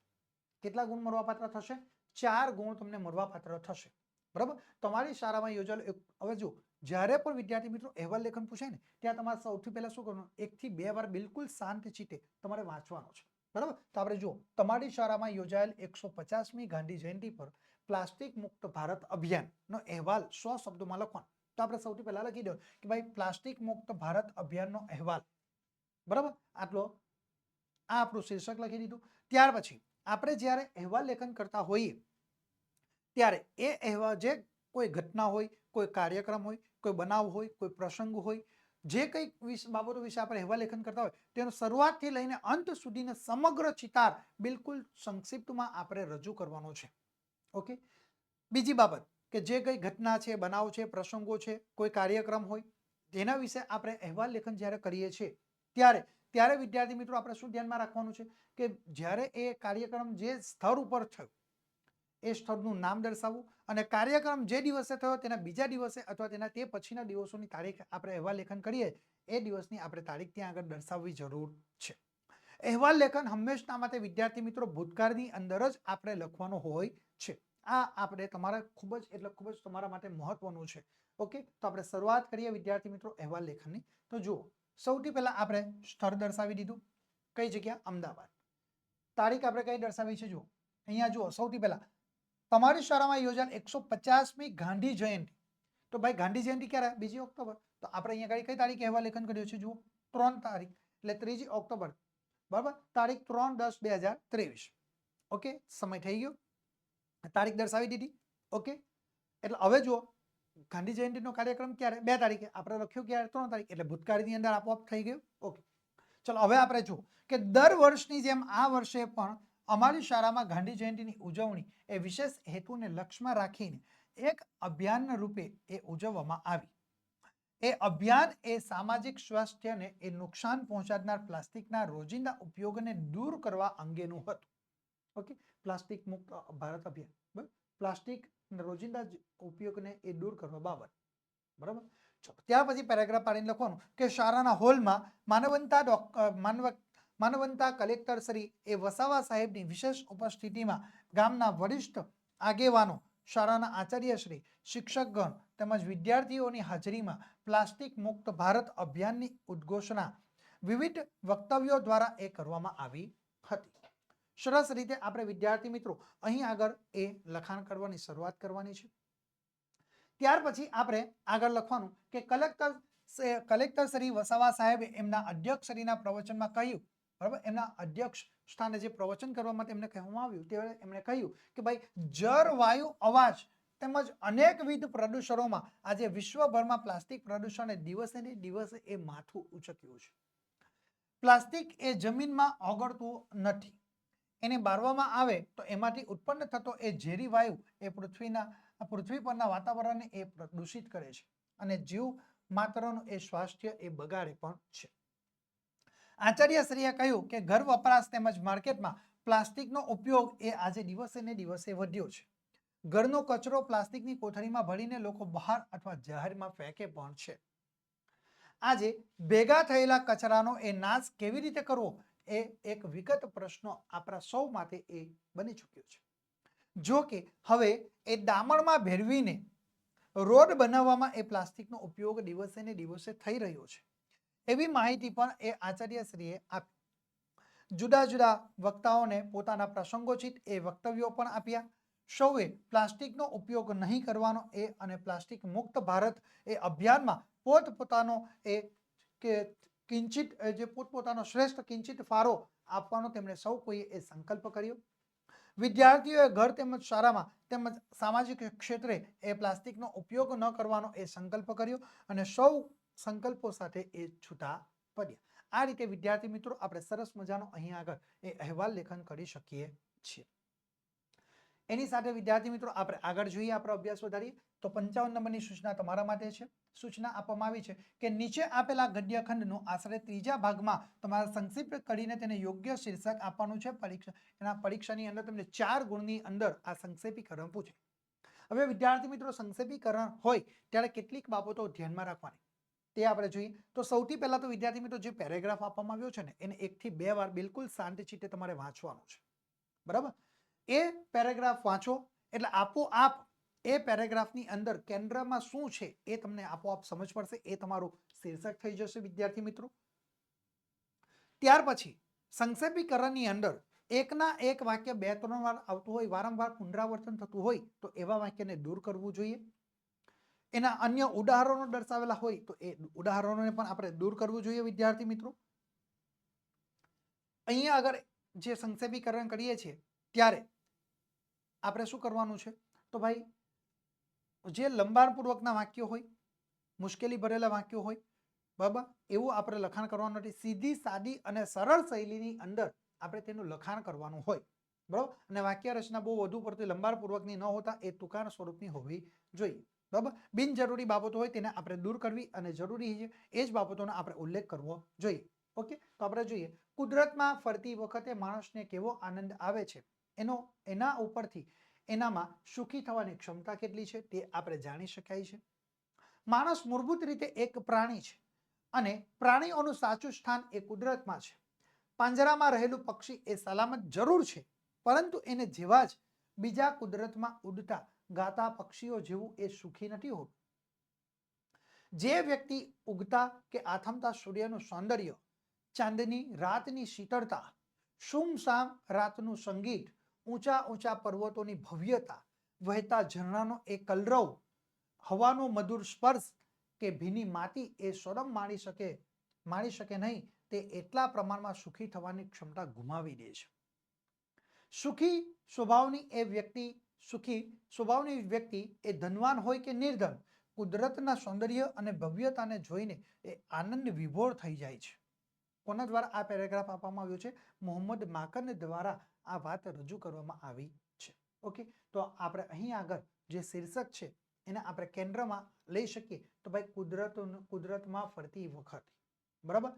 કેટલા ગુણ મળવાપાત્ર થશે? 4 ગુણ તમને મળવાપાત્ર થશે. બરાબર, તમારી શાળામાં યોજાયેલ હવે જો જ્યારે પણ વિદ્યાર્થી મિત્રો અહેવાલ લેખન પૂછાય ને ત્યાં તમારે સૌથી પહેલા શું કરવાનું, 1 થી 2 વાર બિલકુલ શાંત ચિત્તે તમારે વાંચવાનો છે. બરાબર, તો આપણે જુઓ તમારી શાળામાં યોજાયેલ 150મી ગાંધી જયંતિ પર પ્લાસ્ટિક મુક્ત ભારત અભિયાનનો અહેવાલ 100 શબ્દોમાં લખવાનો. તો આપણે સૌથી પહેલા લખી દો કે ભાઈ પ્લાસ્ટિક મુક્ત ભારત અભિયાનનો અહેવાલ. બરાબર, આટલો આ આપણું શીર્ષક લખી દીધું. ત્યાર પછી આપણે જ્યારે અહેવાલ લેખન કરતા હોઈએ ત્યારે એ અહેવાલ જે કોઈ ઘટના હોય, કોઈ કાર્યક્રમ હોય, કોઈ બનાવ હોય, કોઈ પ્રસંગ હોય, જે કંઈ બાબતો વિશે આપણે અહેવાલ લેખન કરતા હોય તેનો શરૂઆતથી લઈને અંત સુધીનો સમગ્ર ચિતાર બિલકુલ સંક્ષિપ્તમાં આપણે રજૂ કરવાનો છે. ઓકે, બીજી બાબત કે જે કંઈ ઘટના છે, બનાવ છે, પ્રસંગો છે, કોઈ કાર્યક્રમ હોય તેના વિશે આપણે અહેવાલ લેખન જ્યારે કરીએ છીએ ત્યારે વિદ્યાર્થી મિત્રો આપણે શું ધ્યાનમાં રાખવાનું છે કે જ્યારે એ કાર્યક્રમ જે સ્થળ ઉપર થયો એ સ્થળનું નામ દર્શાવવું અને કાર્યક્રમ જે દિવસે થયો તેના બીજા દિવસે અથવા તેના તે પછીના દિવસોની તારીખ આપણે અહેવાલ લેખન કરીએ એ દિવસની આપણે તારીખ ત્યાં આગળ દર્શાવવી જરૂર છે. અહેવાલ લેખન હંમેશા માટે વિદ્યાર્થી મિત્રો ભૂતકાળની અંદર જ આપણે લખવાનો હોય છે. આ આપણે તમારા ખૂબ જ તમારા માટે મહત્વનું છે. ઓકે, તો આપણે શરૂઆત કરીએ વિદ્યાર્થી મિત્રો અહેવાલ લેખનની. તો જુઓ સૌથી પહેલા આપણે સ્થળ દર્શાવી દીધું, કઈ જગ્યા? અમદાવાદ. તારીખ આપણે કઈ દર્શાવી છે? જુઓ અહીંયા જુઓ સૌથી પહેલા તમારી શાળામાં યોજાયેલ 150મી ગાંધી જયંતિ. તો ભાઈ ગાંધી જયંતિ ક્યારે? 2 ઓક્ટોબર. તો આપણે અહીંયા કઈ તારીખે અહેવાલ લેખન કર્યો છે? જુઓ 3 તારીખ એટલે 3 ઓક્ટોબર. બરાબર, તારીખ 3/10/2023. ઓકે, સમય થઈ ગયો, તારીખ દર્શાવી દીધી. ઓકે, એટલે હવે જુઓ ગાંધી જયંતિનો કાર્યક્રમ ક્યારે? 2 તારીખે. આપણે લખ્યું ક્યારે? 3 તારીખ, એટલે ભૂતકાળની અંદર આપોઆપ થઈ ગયું. ઓકે, ચલો હવે આપણે જુઓ કે દર વર્ષની જેમ આ વર્ષે પણ અમારી શાળામાં ગાંધી જયંતિની ઉજવણી એ વિશેષ હેતુને લક્ષ્યમાં રાખીને એક અભિયાન રૂપે એ ઉજવવામાં આવી. એ અભિયાન એ સામાજિક સ્વાસ્થ્યને એ નુકસાન પહોંચાડનાર પ્લાસ્ટિકના રોજિંદા ઉપયોગને દૂર કરવા અંગેનું હતું. ઓકે, પ્લાસ્ટિક મુક્ત ભારત અભિયાન. બરાબર, પ્લાસ્ટિક રોજિંદા ઉપયોગને એ દૂર કરવા બાબત. બરાબર. ત્યાર પછી પેરેગ્રાફ પાડીને લખવાનું કે શાળાના હોલમાં માનવંતા કલેક્ટર શ્રી એ વસાવા સાહેબની વિશેષ ઉપસ્થિતિમાં ગામના વરિષ્ઠ આગેવાનો, શાળાના આચાર્યશ્રી, શિક્ષકગણ તેમજ વિદ્યાર્થીઓની હાજરીમાં પ્લાસ્ટિક મુક્ત ભારત અભિયાનની ઉદ્ઘોષણા વિવિધ વક્તવ્યો દ્વારા એ કરવામાં આવી હતી. સરસ રીતે આપણે વિદ્યાર્થી મિત્રો અહીં આગળ એ લખાણ કરવાની શરૂઆત કરવાની છે. ત્યાર પછી આપણે આગળ લખવાનું કે કલેક્ટર શ્રી વસાવા સાહેબે એમના અધ્યક્ષ શ્રીના પ્રવચનમાં કહ્યું, બરાબર, એમના અધ્યક્ષ સ્થાને જે પ્રવચન કરવા માટે એમને કહેવામાં આવ્યું ત્યારે એમણે કહ્યું કે ભાઈ જળ, વાયુ, અવાજ તેમજ અનેકવિધ પ્રદૂષણોમાં આજે વિશ્વભરમાં પ્લાસ્ટિક પ્રદૂષણ દિવસે ને દિવસે એ માથું ઉચક્યું છે. પ્લાસ્ટિક એ જમીનમાં ઓગળતું નથી. એને બાળવામાં આવે તો એમાંથી ઉત્પન્ન થતો એ ઝેરી વાયુ એ પૃથ્વી પરના વાતાવરણને એ પ્રદૂષિત કરે છે અને જીવ માત્રનું એ સ્વાસ્થ્ય એ બગાડે પણ છે. આચાર્યશ્રીએ કહ્યું કે ઘર વપરાશ તેમજ માર્કેટમાં પ્લાસ્ટિકનો ઉપયોગ એ આજે દિવસે ને દિવસે વધ્યો છે. ઘરનો કચરો પ્લાસ્ટિકની કોથળીમાં ભરીને લોકો બહાર અથવા જાહેરમાં ફેંકે પણ છે. આજે ભેગા થયેલા કચરાનો એ નાશ કેવી રીતે કરવો એ એક વિગત પ્રશ્ન આપણા સૌ માટે એ બની ચૂક્યો છે. જો કે હવે એ દામણમાં ભેળવીને રોડ બનાવવામાં એ પ્લાસ્ટિકનો ઉપયોગ દિવસે ને દિવસે થઈ રહ્યો છે એવી માહિતી પણ એ આચાર્યશ્રીએ આપી. જુદા જુદા વક્તાઓને પોતાના પ્રસંગોચિત એ વક્તવ્યો પણ આપ્યા. સૌએ પ્લાસ્ટિકનો ઉપયોગ નહીં કરવાનો એ અને પ્લાસ્ટિક મુક્ત ભારત એ અભિયાનમાં પોતપોતાનો એ કે કિંચિત જે પોતપોતાનો શ્રેષ્ઠ કિંચિત ફાળો આપવાનો તેમણે સૌ કોઈએ એ સંકલ્પ કર્યો. વિદ્યાર્થીઓએ ઘર તેમજ શાળામાં તેમજ સામાજિક ક્ષેત્રે એ પ્લાસ્ટિકનો ઉપયોગ ન કરવાનો એ સંકલ્પ કર્યો અને સૌ સંકલ્પો સાથે એ છૂટા પડ્યા. આ રીતે વિદ્યાર્થી મિત્રો આપણે સરસ મજાનો અહીં આગળ એ અહેવાલ લેખન કરી શકીએ છીએ. એની સાથે વિદ્યાર્થી મિત્રો આપણે આગળ જોઈએ, આપણો અભ્યાસ વધારીએ તો 55 નંબરની સૂચના તમારા માટે છે. સૂચના આપવામાં આવી છે કે નીચે આપેલા ગદ્યખંડનો આશરે ત્રીજા ભાગમાં તમારે સંક્ષિપ્ત કરીને તેને યોગ્ય શીર્ષક આપવાનું છે. પરીક્ષાની અંદર તમને 4 ગુણની અંદર આ સંક્ષેપીકરણ પૂછે. હવે વિદ્યાર્થી મિત્રો સંક્ષેપીકરણ હોય ત્યારે કેટલીક બાબતો ધ્યાનમાં રાખવાની તે આપણે જોઈએ. તો સૌથી પહેલા તો વિદ્યાર્થી મિત્રો જે પેરેગ્રાફ આપવામાં આવ્યો છે ને એને 1 થી 2 વાર બિલકુલ શાંત ચિત્તે તમારે વાંચવાનું છે. બરાબર, એ પેરેગ્રાફ વાંચો એટલે આપોઆપ એ પેરેગ્રાફની અંદર કેન્દ્રમાં શું છે એ તમને આપોઆપ સમજ પડશે. એ તમારું શીર્ષક થઈ જશે વિદ્યાર્થી મિત્રો. ત્યાર પછી સંક્ષેપીકરણની અંદર એકના એક વાક્ય 2-3 વાર આવતું હોય, વારંવાર પુનરાવર્તન થતું હોય તો એવા વાક્યને દૂર કરવું જોઈએ. એના અન્ય ઉદાહરણો દર્શાવેલા હોય તો એ ઉદાહરણોને પણ આપણે દૂર કરવું જોઈએ વિદ્યાર્થી મિત્રો. અહીંયા આગળ જે સંક્ષેપીકરણ કરીએ છીએ ત્યારે આપણે શું કરવાનું છે તો ભાઈ જે લંબાણપૂર્વકના વાક્યો હોય, મુશ્કેલી ભરેલા વાક્યો હોય, બરાબર, એવું આપણે લખાણ કરવાનું નથી. સીધી સાદી અને સરળ શૈલીની અંદર આપણે તેનું લખાણ કરવાનું હોય. બરાબર, અને વાક્ય રચના બહુ વધુ પડતી લંબાણપૂર્વકની ન હોતા એ ટૂંકા સ્વરૂપની હોવી જોઈએ. બરાબર, બિનજરૂરી બાબતો હોય તેને આપણે દૂર કરવી અને જરૂરી છે એ જ બાબતોનો આપણે ઉલ્લેખ કરવો જોઈએ. ઓકે, તો આપણે જોઈએ કુદરતમાં ફરતી વખતે માણસને કેવો આનંદ આવે છે એના ઉપરથી એનામાં સુખી થવાની ક્ષમતા કેટલી છે તે આપણે જાણી શકાય છે. માણસ મૂળભૂત રીતે એક પ્રાણી છે અને પ્રાણીઓનું સાચું સ્થાન એ કુદરતમાં છે. પાંજરામાં રહેલું પક્ષી એ સલામત જરૂર છે પરંતુ એને જેવા જ બીજા કુદરતમાં ઉડતા ગાતા પક્ષીઓ જેવું એ સુખી નથી હોતું. જે વ્યક્તિ ઉગતા કે આથમતા સૂર્યનું સૌંદર્ય, ચાંદની રાતની શીતળતા, સુમસામ રાતનું સંગીત, ઊંચા ઊંચા પર્વતોની ભવ્યતા, વહેતા ઝરણાનો એ કલરવ, હવાનો મધુર સ્પર્શ કે ભીની માટી એ સોરમ માણી શકે નહીં તે એટલા પ્રમાણમાં સુખી થવાની ક્ષમતા ગુમાવી દે છે. સુખી સ્વભાવની વ્યક્તિ એ ધનવાન હોય કે નિર્ધન કુદરતના સૌંદર્ય અને ભવ્યતાને જોઈને એ આનંદ વિભોર થઈ જાય છે. કોના દ્વારા આ પેરેગ્રાફ આપવામાં આવ્યો છે? મોહમ્મદ માકન દ્વારા આ વાત રજૂ કરવામાં આવી છે. ઓકે, તો આપણે અહીં આગળ જે શીર્ષક છે એને આપણે કેન્દ્રમાં લઈ શકીએ તો ભાઈ કુદરતમાં ફરતી વખતે, બરાબર,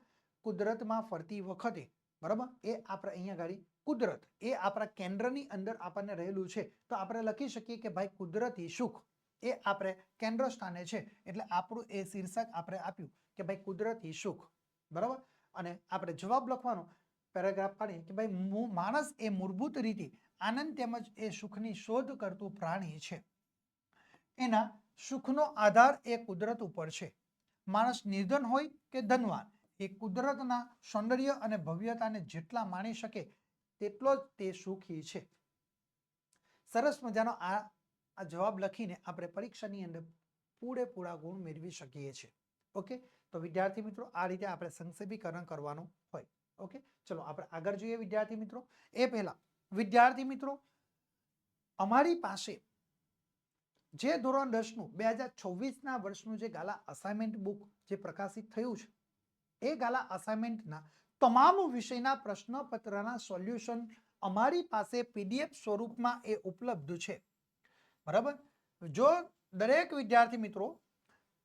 કુદરતમાં ફરતી વખતે, બરાબર, એ આપણે અહીંયા ગાડી કુદરત એ આપણા કેન્દ્રની અંદર આપણને રહેલું છે તો આપણે લખી શકીએ કે ભાઈ કુદરતી સુખ એ આપણે કેન્દ્ર સ્થાને છે એટલે આપણું એ શીર્ષક આપણે આપ્યું કે ભાઈ કુદરતી સુખ, બરાબર. અને આપણે જવાબ લખવાનો પેરેગ્રાફ પાડીએ કે ભાઈ માણસ એ મૂળભૂત રીતે આનંદ તેમજ એ સુખની શોધ કરતું પ્રાણી છે. એના સુખનો આધાર એ કુદરત ઉપર છે. માણસ નિર્ધન હોય કે ધનવાન એ કુદરતના સૌંદર્ય અને ભવ્યતાને જેટલા માણી શકે તેટલો જ તે સુખી છે. સરસ મજાનો આ જવાબ લખીને આપણે પરીક્ષાની અંદર પૂરેપૂરા ગુણ મેળવી શકીએ છીએ. ઓકે, તો વિદ્યાર્થી મિત્રો આ રીતે આપણે સંક્ષેપીકરણ કરવાનું હોય. ઓકે, ચલો આપણે આગળ જોઈએ વિદ્યાર્થી મિત્રો. એ પહેલા વિદ્યાર્થી મિત્રો અમારી પાસે જે ધોરણ 10નું 2024ના વર્ષનું જે ગાલા અસાઇનમેન્ટ બુક જે પ્રકાશિત થયું છે એ ગાલા અસાઇનમેન્ટના તમામ વિષયના પ્રશ્નપત્રના સોલ્યુશન અમારી પાસે પીડીએફ સ્વરૂપમાં એ ઉપલબ્ધ છે, બરાબર. જો દરેક વિદ્યાર્થી મિત્રો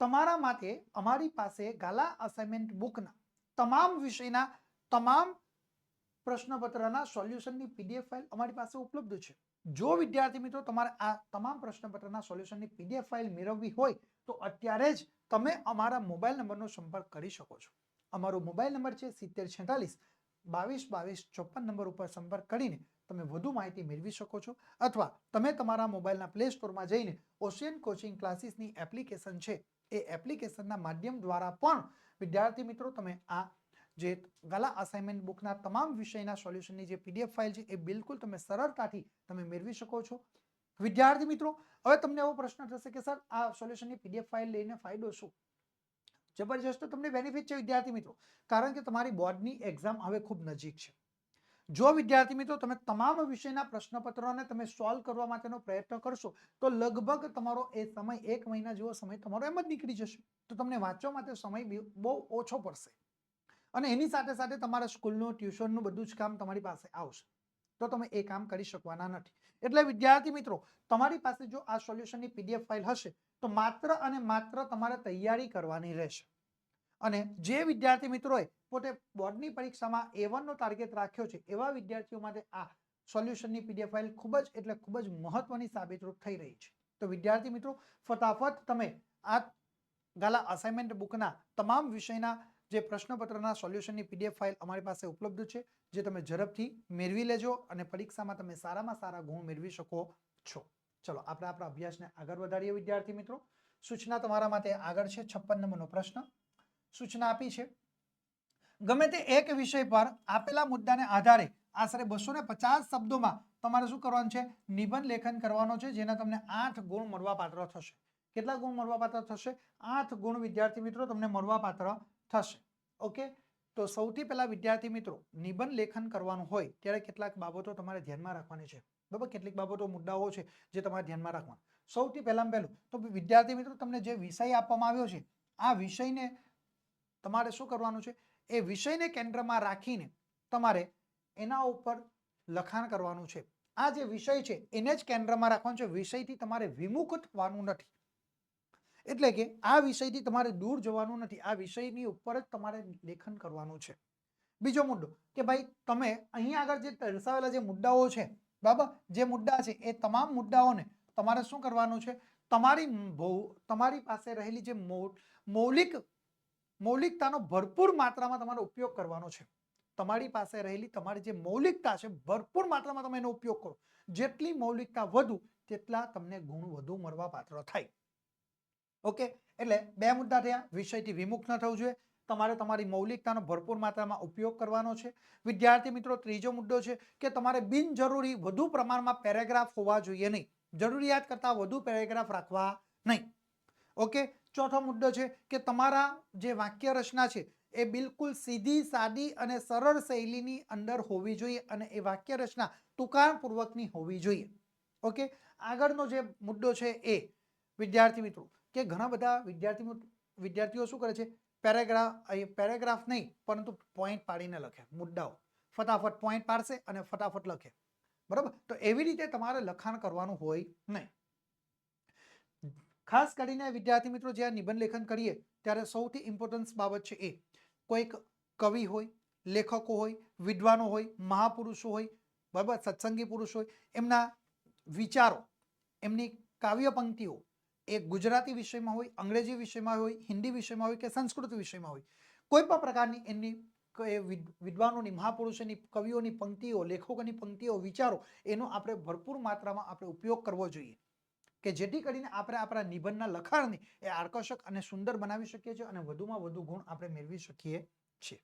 તમારા માટે અમારી પાસે ગાલા અસાઇનમેન્ટ બુકના તમામ વિષયના તમામ પ્રશ્નપત્રના સોલ્યુશનની પીડીએફ ફાઇલ અમારી પાસે ઉપલબ્ધ છે. જો વિદ્યાર્થી મિત્રો તમારે આ તમામ પ્રશ્નપત્રના સોલ્યુશનની પીડીએફ ફાઇલ મેળવવી હોય તો અત્યારે જ તમે અમારા મોબાઈલ નંબરનો સંપર્ક કરી શકો છો. અમારો મોબાઈલ નંબર છે 7046 22 22 54 નંબર ઉપર સંપર્ક કરીને તમે વધુ માહિતી મેળવી શકો છો અથવા તમે તમારા મોબાઈલના પ્લે સ્ટોરમાં જઈને ઓશિયન કોચિંગ ક્લાસીસની એપ્લિકેશન છે એ એપ્લિકેશનના માધ્યમ દ્વારા પણ વિદ્યાર્થી મિત્રો તમે આ જે ગાલા અસાઇનમેન્ટ બુકના તમામ વિષયના સોલ્યુશનની જે પીડીએફ ફાઇલ છે એ બિલકુલ તમે સરળતાથી તમે મેળવી શકો છો. વિદ્યાર્થી મિત્રો હવે તમને એવો પ્રશ્ન થશે કે સર આ સોલ્યુશનની પીડીએફ ફાઇલ લઈને ફાયદો શું? જબરજસ્ત તમને બેનિફિટ છે વિદ્યાર્થી મિત્રો, કારણ કે તમારી બોર્ડની એક્ઝામ હવે ખૂબ નજીક છે. જો વિદ્યાર્થી મિત્રો તમે તમામ વિષયના પ્રશ્નપત્રોને તમે સોલ્વ કરવા માટેનો પ્રયત્ન કરશો તો લગભગ તમારો એ સમય 1 મહિના જેવો સમય તમારો એમ જ નીકળી જશે. તો તમને વાંચવા માટે સમય બહુ ઓછો પડશે અને એની સાથે સાથે તમારા સ્કૂલનું ટ્યુશનનું બધું જ કામ તમારી પાસે આવશે તો તમે એ કામ કરી શકવાના નથી. એટલે વિદ્યાર્થી મિત્રો તમારી પાસે જો આ સોલ્યુશનની પીડીએફ ફાઇલ હશે તો માત્ર અને માત્ર તમારે તૈયારી કરવાની રહેશે. અને જે વિદ્યાર્થી મિત્રોએ પોતે બોર્ડની પરીક્ષામાં A1 નો ટાર્ગેટ રાખ્યો છે એવા વિદ્યાર્થીઓ માટે આ સોલ્યુશનની પીડીએફ ફાઇલ ખૂબ જ મહત્વની સાબિતરૂપ થઈ રહી છે. તો વિદ્યાર્થી મિત્રો ફટાફટ તમે આ ગાલા અસાઇનમેન્ટ બુકના તમામ વિષયના જે પ્રશ્નપત્રના સોલ્યુશનની પીડીએફ ફાઇલ અમારી પાસે ઉપલબ્ધ છે જે તમે ઝડપથી મેળવી લેજો અને પરીક્ષામાં તમે સારામાં સારા ગુણ મેળવી શકો છો. ચલો આપણે આપણા અભ્યાસને આગળ વધારીએ વિદ્યાર્થી મિત્રો. સૂચના તમારા માટે આગળ છે 56 નંબરનો પ્રશ્ન. સૂચના આપી છે ગમે તે એક વિષય પર આપેલા મુદ્દાને આધારે આશરે 250 શબ્દોમાં તમારે શું કરવાનું છે? નિબંધ લેખન કરવાનો છે જેના તમને 8 ગુણ મળવાપાત્ર થશે. કેટલા ગુણ મળવાપાત્ર થશે? 8 ગુણ વિદ્યાર્થી મિત્રો તમને મળવાપાત્ર થશે. ઓકે, તો સૌથી પહેલા વિદ્યાર્થી મિત્રો નિબંધ લેખન કરવાનું હોય ત્યારે કેટલાક બાબતો તમારે ધ્યાનમાં રાખવાની છે, બરાબર. કેટલીક બાબતો મુદ્દાઓ છે જે તમારે ધ્યાનમાં રાખવાના. સૌથી પહેલું તો વિદ્યાર્થી મિત્રો તમને જે વિષય આપવામાં આવ્યો છે આ વિષયને તમારે શું કરવાનું છે? એ વિષયને કેન્દ્રમાં રાખીને તમારે એના ઉપર લખાણ કરવાનું છે. આ જે વિષય છે એને જ કેન્દ્રમાં રાખવાનું છે, વિષયથી તમારે વિમુખ થવાનું નથી. એટલે કે આ વિષયથી તમારે દૂર જવાનું નથી, આ વિષયની ઉપર જ તમારે લેખન કરવાનું છે. બીજો મુદ્દો કે ભાઈ તમે અહીંયા આગળ જે દર્શાવેલા જે મુદ્દાઓ છે, બરાબર, જે મુદ્દા છે એ તમામ મુદ્દાઓને તમારે શું કરવાનું છે? તમારી પાસે રહેલી જે મૌલિકતાનો ભરપૂર માત્રામાં તમારે ઉપયોગ કરવાનો છે. તમારી પાસે રહેલી તમારી જે મૌલિકતા છે ભરપૂર માત્રામાં તમે એનો ઉપયોગ કરો. જેટલી મૌલિકતા વધુ તેટલા તમને ગુણ વધુ મળવા પાત્ર થાય. ઓકે, એટલે બે મુદ્દા થયા. વિષયથી વિમુખ ન થવું જોઈએ, તમારે તમારી મૌલિકતાનો ભરપૂર માત્રામાં ઉપયોગ કરવાનો છે. વિદ્યાર્થી મિત્રો ત્રીજો મુદ્દો છે કે તમારે બિનજરૂરી વધુ પ્રમાણમાં પેરેગ્રાફ હોવા જોઈએ નહીં, જરૂરિયાત કરતા વધુ પેરેગ્રાફ રાખવા નહીં. ઓકે, ચોથો મુદ્દો છે કે તમારા જે વાક્ય રચના છે એ બિલકુલ સીધી સાદી અને સરળ શૈલીની અંદર હોવી જોઈએ અને એ વાક્ય રચના ટૂંકાણપૂર્વકની હોવી જોઈએ. ઓકે, આગળનો જે મુદ્દો છે એ વિદ્યાર્થી મિત્રો કે ઘણા બધા વિદ્યાર્થીઓ શું કરે છે? પેરેગ્રાફ નહીં પરંતુ પોઈન્ટ પાડીને લખે. મુદ્દાઓ ફટાફટ પોઈન્ટ પાડશે અને ફટાફટ લખે, બરાબર. તો એવી રીતે તમારે લખાણ કરવાનું હોય નહીં. ખાસ કરીને વિદ્યાર્થી મિત્રો જ્યારે નિબંધ લેખન કરીએ ત્યારે સૌથી ઇમ્પોર્ટન્સ બાબત છે એ કોઈક કવિ હોય, લેખકો હોય, વિદ્વાનો હોય, મહાપુરુષો હોય, બરાબર, સત્સંગી પુરુષ હોય, એમના વિચારો, એમની કાવ્ય પંક્તિઓ એ ગુજરાતી વિષયમાં હોય, અંગ્રેજી વિષયમાં હોય, હિન્દી વિષયમાં હોય કે સંસ્કૃત વિષયમાં હોય, કોઈ પણ પ્રકારની એમની વિદ્વાનોની, મહાપુરુષોની, કવિઓની પંક્તિઓ, લેખકોની પંક્તિઓ, વિચારો એનો આપણે ભરપૂર માત્રામાં આપણે ઉપયોગ કરવો જોઈએ કે જેથી કરીને આપણે આપણા નિબંધના લખાણને એ આકર્ષક અને સુંદર બનાવી શકીએ છીએ અને વધુમાં વધુ ગુણ આપણે મેળવી શકીએ છીએ.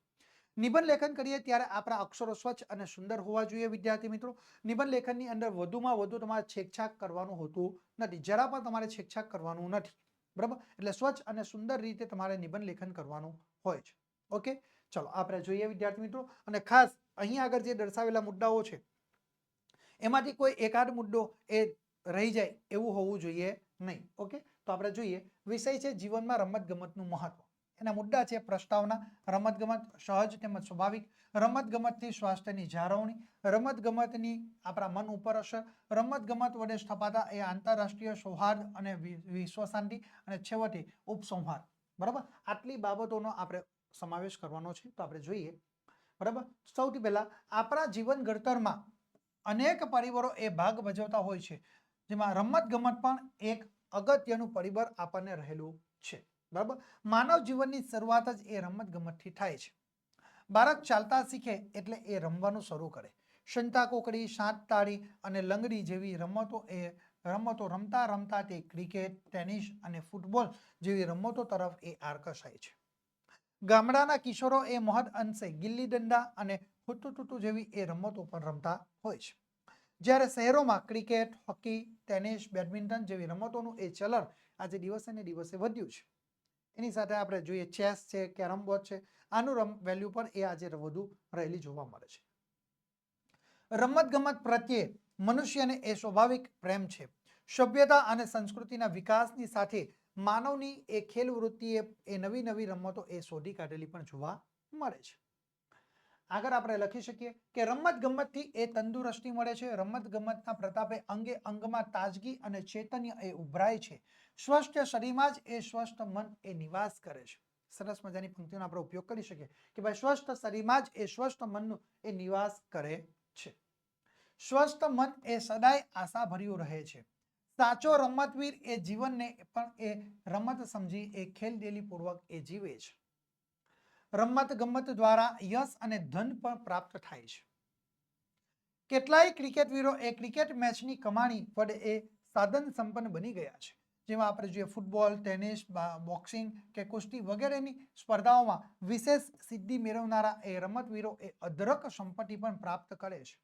નિબંધ લેખન કરીએ ત્યારે આપણા અક્ષરો સ્વચ્છ અને સુંદર હોવા જોઈએ વિદ્યાર્થી મિત્રો. નિબંધ લેખનની અંદર વધુમાં વધુ તમારે છેકછાક કરવાનું હોતું નથી, જરા પણ તમારે છેકછાક કરવાનું નથી, બરાબર. એટલે સ્વચ્છ અને સુંદર રીતે તમારે નિબંધ લેખન કરવાનું હોય છે. ઓકે, ચલો આપણે જોઈએ વિદ્યાર્થી મિત્રો. અને ખાસ અહીં આગળ જે દર્શાવેલા મુદ્દાઓ છે એમાંથી કોઈ એકાદ મુદ્દો એ રહી જાય એવું હોવું જોઈએ નહીં. ઓકે, તો આપણે જોઈએ. વિષય છે જીવનમાં રમતગમતનું મહત્વ. એના મુદ્દા છે પ્રસ્તાવના, રમતગમત સહજ તેમજ સ્વાભાવિક, રમતગમતથી સ્વાસ્થ્યની જાળવણી, રમતગમતની આપણા મન ઉપર અસર, રમતગમત વડે સ્થપાતા એ આંતરરાષ્ટ્રીય સૌહાર્દ અને વિશ્વ શાંતિ, અને છેવટે ઉપસંહાર. બરાબર, આટલી બાબતોનો આપણે સમાવેશ કરવાનો છે. તો આપણે જોઈએ. બરાબર, સૌથી પહેલા આપણા જીવન ઘડતરમાં અનેક પરિબળો એ ભાગ ભજવતા હોય છે, જેમાં રમતગમત પણ એક અગત્યનું પરિબળ આપણને રહેલું છે. બરાબર, માનવ જીવનની શરૂઆત જ એ રમતગમતથી થાય છે. બાળક ચાલતા શીખે એટલે એ રમવાનું શરૂ કરે. સંતાકોકડી, સાત તાળી અને લંગડી જેવી રમતો રમતા રમતા તે ક્રિકેટ, ટેનિસ અને ફૂટબોલ જેવી રમતો તરફ એ આકર્ષાય છે. ગામડાના કિશોરો એ મહદ અંશે ગિલ્લી દંડા અને હુતુતુતુ જેવી એ રમતો પણ રમતા હોય છે. જ્યારે શહેરોમાં ક્રિકેટ, હોકી, ટેનિસ, બેડમિન્ટન જેવી રમતોનું એ ચલણ આજે દિવસે ને દિવસે વધ્યું છે. એની સાથે આપણે જોઈએ ચેસ છે, કેરમ બોર્ડ છે, આનું વેલ્યુ પણ એ આજે વધુ રહેલી જોવા મળે છે. રમતગમત પ્રત્યે મનુષ્યને એ સ્વાભાવિક પ્રેમ છે. સભ્યતા અને સંસ્કૃતિના વિકાસની સાથે માનવની એ ખેલ વૃત્તિએ એ નવી નવી રમતો એ શોધી કાઢેલી પણ જોવા મળે છે. આગળ આપણે લખી શકીએ કે રમતગમતથી એ તંદુરસ્તી મળે છે. રમતગમતના પ્રતાપે અંગે અંગમાં તાજગી અને ચૈતન્ય એ ઉભરાય છે. સ્વસ્થ શરીરમાં જ એ સ્વસ્થ મન એ નિવાસ કરે છે. સરસ મજાની પંક્તિઓનો આપણે ઉપયોગ કરી શકીએ કે ભાઈ સ્વસ્થ શરીરમાં જ એ સ્વસ્થ મનનું એ નિવાસ કરે છે. સ્વસ્થ મન એ સદાય આશાભર્યું રહે છે. સાચો રમતવીર એ જીવનને પણ એ રમત સમજી એ ખેલદિલી પૂર્વક એ જીવે છે. રમત ગમત દ્વારા યશ અને ધન પણ પ્રાપ્ત થાય છે. કેટલાય ક્રિકેટવીરો એ ક્રિકેટ મેચની કમાણી વડે એ સાધન સંપન્ન બની ગયા છે. જેમાં આપણે જોઈએ ફૂટબોલ, ટેનિસ, બોક્સિંગ કે કુસ્તી વગેરેની સ્પર્ધાઓમાં વિશેષ સિદ્ધિ મેળવનારા એ રમતવીરો એ અઢળક સંપત્તિ પણ પ્રાપ્ત કરે છે.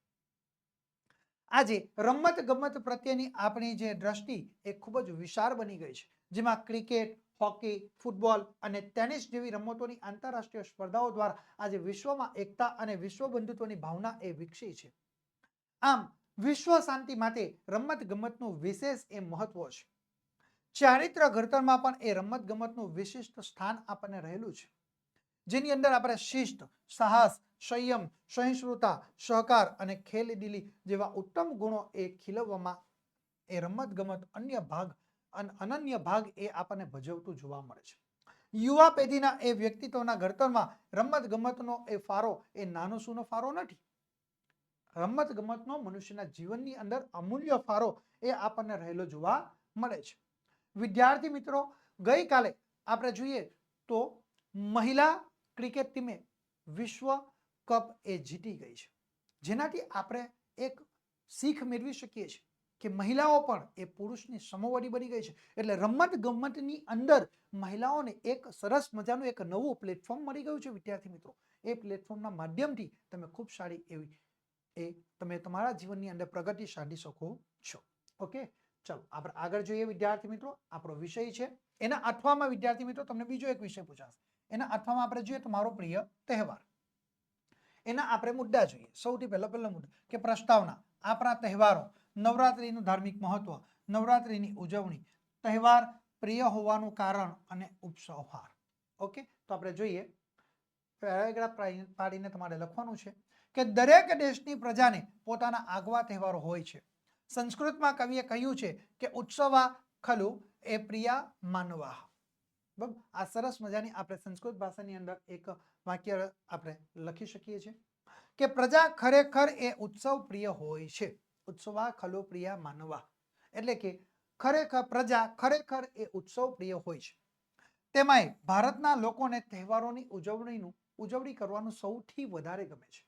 આજે રમત ગમત પ્રત્યેની આપણી જે દ્રષ્ટિ એ ખૂબ જ વિશાળ બની ગઈ છે, જેમાં ક્રિકેટ, હોકી, ફૂટબોલ અને ટેનિસ જેવી રમતોની આંતરરાષ્ટ્રીય સ્પર્ધાઓ દ્વારા આજે વિશ્વમાં એકતા અને વિશ્વ બંધુત્વની ભાવના એ વિકસી છે. આમ વિશ્વ શાંતિ માટે રમત ગમતનું વિશેષ એ મહત્વ છે. ચારિત્ર ઘડતરમાં પણ એ રમત ગમતનું વિશિષ્ટ સ્થાન આપણને રહેલું છે, જેની અંદર આપણે શિસ્ત, સાહસ, સંયમ, સહિષ્ણુતા, સહકાર અને ખેલદિલી જેવા ઉત્તમ ગુણો એ ખીલવવામાં એ રમતગમત અનન્ય ભાગ એ આપણને ભજવતું જોવા મળે છે. યુવા પેઢીના એ વ્યક્તિત્વના ઘડતરમાં રમતગમતનો એ ફાળો એ નાનો સૂનો ફાળો નથી. રમતગમતનો મનુષ્યના જીવનની અંદર અમૂલ્ય ફાળો એ આપણને રહેલો જોવા મળે છે. વિદ્યાર્થી મિત્રો, ગઈકાલે આપણે જોઈએ તો મહિલા ક્રિકેટ ટીમે વિશ્વ કપ એ જીતી ગઈ છે, જેનાથી આપણે એક શીખ મેળવી શકીએ છીએ કે મહિલાઓ પણ એ પુરુષની સમોવડી બની ગઈ છે. એટલે રમત ગમતની અંદર મહિલાઓને એક સરસ મજાનું એક નવું પ્લેટફોર્મ મળી ગયું છે વિદ્યાર્થી મિત્રો. એ પ્લેટફોર્મના માધ્યમથી તમે ખૂબ સારી એવી તમે તમારા જીવનની અંદર પ્રગતિ સાધી શકો છો. ઓકે, ચાલો આપણે આગળ જોઈએ વિદ્યાર્થી મિત્રો. આપણો વિષય છે એના 8માં વિદ્યાર્થી મિત્રો તમને બીજો એક વિષય પૂછાશે. એના 8માં આપણે જોઈએ તો મારો પ્રિય તહેવાર. એના આપણે મુદ્દા જોઈએ. સૌથી પહેલો મુદ્દો કે પ્રસ્તાવના. આપણા તહેવારો, નવરાત્રીનું ધાર્મિક મહત્વ, નવરાત્રીની ઉજવણી, તહેવાર પ્રિય હોવાનું કારણ અને ઉપસંહાર. ઓકે, તો આપણે જોઈએ. પેરેગ્રાફ પાડીને તમારે લખવાનું છે કે દરેક દેશની પ્રજાને પોતાના આગવા તહેવારો હોય છે. સંસ્કૃતમાં કવિએ કહ્યું છે કે ઉત્સવા ખલુ એ પ્રિયા માનવા. બરાબર, આ સરસ મજાની આપણે સંસ્કૃત ભાષાની અંદર એક વાક્ય આપણે લખી શકીએ છીએ કે પ્રજા ખરેખર એ ઉત્સવ પ્રિય હોય છે. ઉત્સવા ખલુ પ્રિયા માનવા, એટલે કે ખરેખર પ્રજા ખરેખર એ ઉત્સવ પ્રિય હોય છે. તેમાંય ભારતના લોકોને તહેવારોની ઉજવણી કરવાનું સૌથી વધારે ગમે છે.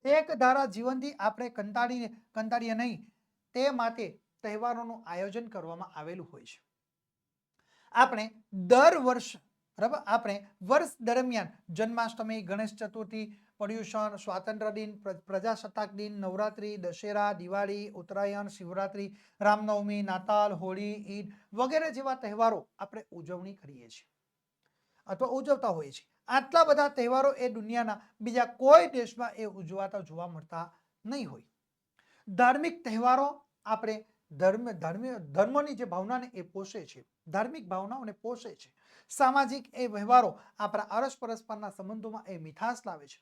એક ધારા જીવનથી આપણે કંટાળીએ નહીં, તે માટે તહેવારોનું આયોજન કરવામાં આવેલું હોય છે. આપણે દર વર્ષ બરાબર આપણે વર્ષ દરમિયાન જન્માષ્ટમી, ગણેશ ચતુર્થી, પર્યુષણ, સ્વાતંત્ર્ય દિન, પ્રજાસત્તાક દિન, નવરાત્રી, દશેરા, દિવાળી, ઉત્તરાયણ, શિવરાત્રી, રામનવમી, નાતાલ, હોળી, ઈદ વગેરે જેવા તહેવારો આપણે ઉજવણી કરીએ છીએ અથવા ઉજવતા હોઈએ છીએ. આટલા બધા તહેવારો એ દુનિયાના બીજા કોઈ દેશમાં એ ઉજવાતા જોવા મળતા નહીં હોય. ધાર્મિક તહેવારો આપણે ધર્મની જે ભાવનાને એ પોષે છે, ધાર્મિક ભાવનાઓને પોષે છે. સામાજિક એ વ્યવહારો આપણા અરસપરસ્પરના સંબંધોમાં એ મીઠાશ લાવે છે.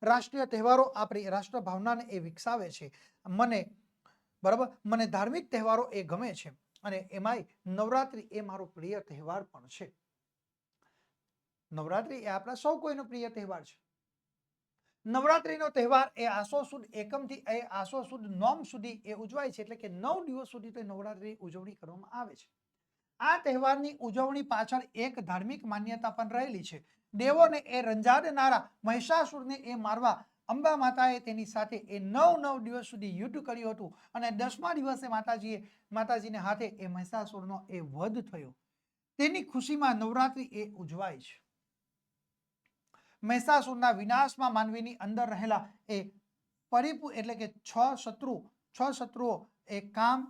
રાષ્ટ્રીય તહેવારો આપણી રાષ્ટ્ર ભાવનાને એ વિકસાવે છે. મને ધાર્મિક તહેવારો એ ગમે છે અને એમાંય નવરાત્રી એ મારો પ્રિય તહેવાર પણ છે. નવરાત્રી એ આપણા સૌ કોઈનો પ્રિય તહેવાર છે. નવરાત્રીનો તહેવાર એ આસો સુદ એકમથી આસો સુદ નોમ સુધી એ ઉજવાય છે, એટલે કે 9 દિવસ સુધી તે નવરાત્રી ઉજવણી કરવામાં આવે છે. આ તહેવારની ઉજવણી પાછળ એક ધાર્મિક માન્યતા પણ રહેલી છે. દેવોને એ રંજાડનારા મહિષાસુરને એ મારવા અંબા માતાએ તેની સાથે એ 9 દિવસ સુધી યુદ્ધ કર્યું હતું અને 10મા દિવસે માતાજીને હાથે એ મહિષાસુરનો એ વધ થયો. તેની ખુશીમાં નવરાત્રી એ ઉજવાય છે. મહિષાસુરના વિનાશમાં માનવીની અંદર રહેલા એ એટલે કે 6 શત્રુઓ એ કામ,